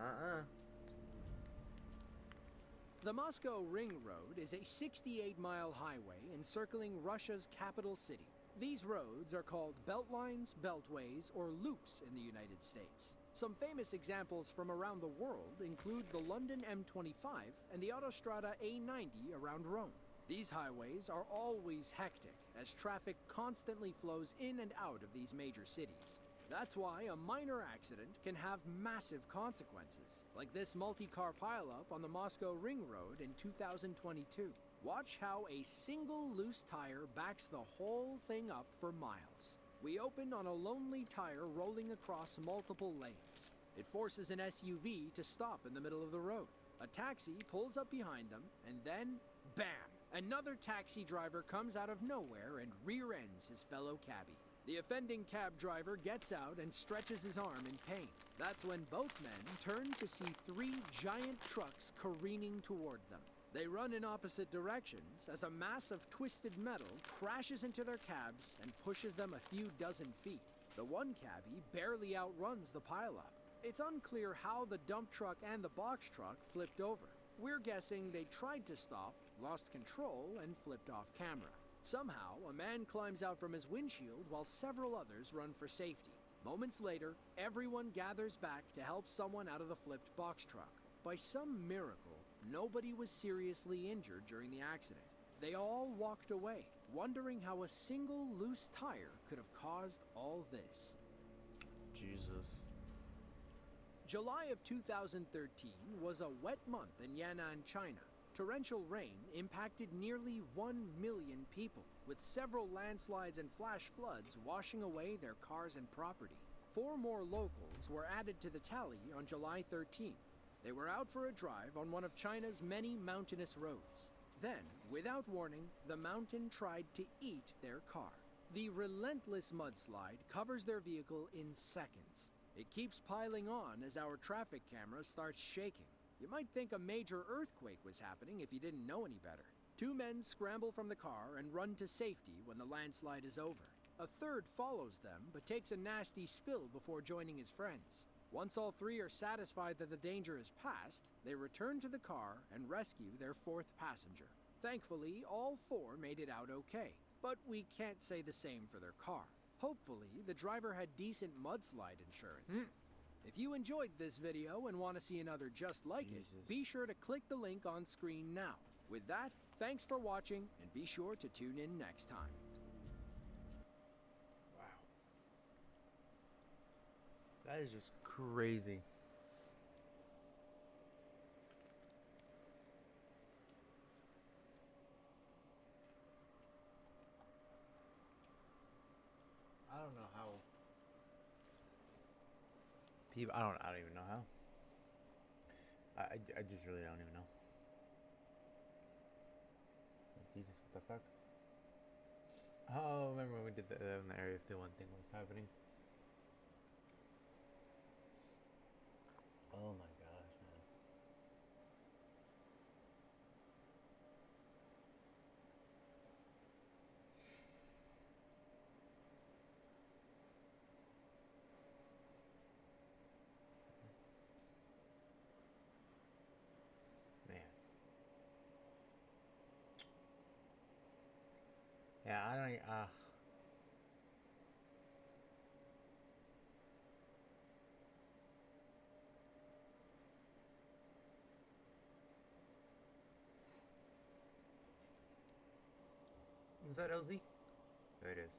The Moscow Ring Road is a 68-mile highway encircling Russia's capital city. These roads are called beltlines, beltways, or loops in the United States. Some famous examples from around the world include the London M25 and the Autostrada A90 around Rome. These highways are always hectic, as traffic constantly flows in and out of these major cities. That's why a minor accident can have massive consequences, like this multi-car pileup on the Moscow Ring Road in 2022. Watch how a single loose tire backs the whole thing up for miles. We open on a lonely tire rolling across multiple lanes. It forces an SUV to stop in the middle of the road. A taxi pulls up behind them, and then, bam! Another taxi driver comes out of nowhere and rear-ends his fellow cabbie. The offending cab driver gets out and stretches his arm in pain. That's when both men turn to see 3 giant trucks careening toward them. They run in opposite directions as a mass of twisted metal crashes into their cabs and pushes them a few dozen feet. The one cabbie barely outruns the pileup. It's unclear how the dump truck and the box truck flipped over. We're guessing they tried to stop, lost control, and flipped off camera. Somehow, a man climbs out from his windshield while several others run for safety. Moments later, everyone gathers back to help someone out of the flipped box truck. By some miracle, nobody was seriously injured during the accident. They all walked away, wondering how a single loose tire could have caused all this. Jesus. July of 2013 was a wet month in Yan'an, China. Torrential rain impacted nearly 1 million people, with several landslides and flash floods washing away their cars and property. 4 more locals were added to the tally on July 13th. They were out for a drive on one of China's many mountainous roads. Then, without warning, the mountain tried to eat their car. The relentless mudslide covers their vehicle in seconds. It keeps piling on as our traffic camera starts shaking. You might think a major earthquake was happening if you didn't know any better. 2 men scramble from the car and run to safety when the landslide is over. A third follows them, but takes a nasty spill before joining his friends. Once all 3 are satisfied that the danger is past, they return to the car and rescue their 4th passenger. Thankfully, all 4 made it out okay, but we can't say the same for their car. Hopefully, the driver had decent mudslide insurance. If you enjoyed this video and want to see another just like it, be sure to click the link on screen now. With that, thanks for watching, and be sure to tune in next time. Wow. That is just crazy. I don't know how. People, I don't even know how. I just really don't even know. Jesus, what the fuck? Oh, remember when we did that in the Area 51 thing was happening? Oh my gosh, man. Man. Yeah, I don't. Is that LZ? There it is.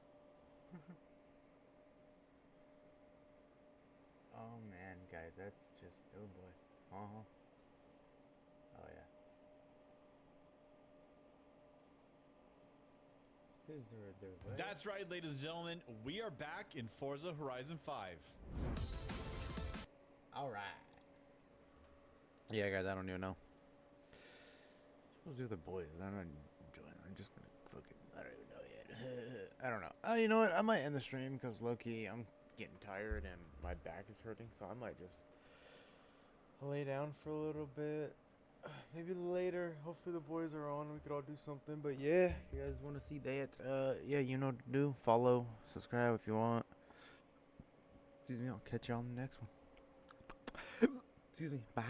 Oh man, guys, that's just, oh boy. Oh yeah. These are their That's right, ladies and gentlemen. We are back in Forza Horizon 5. All right. Yeah, guys, I don't even know. Supposed to do the boys. I'm not enjoying. I'm just gonna fucking. I don't even know yet. I don't know. Oh, you know what? I might end the stream because low-key I'm getting tired and my back is hurting, so I might just lay down for a little bit. maybe later. Hopefully the boys are on. We could all do something. But yeah, if you guys want to see that, yeah, you know what to do. Follow, subscribe if you want. Excuse me. I'll catch you on the next one. Excuse me. Bye.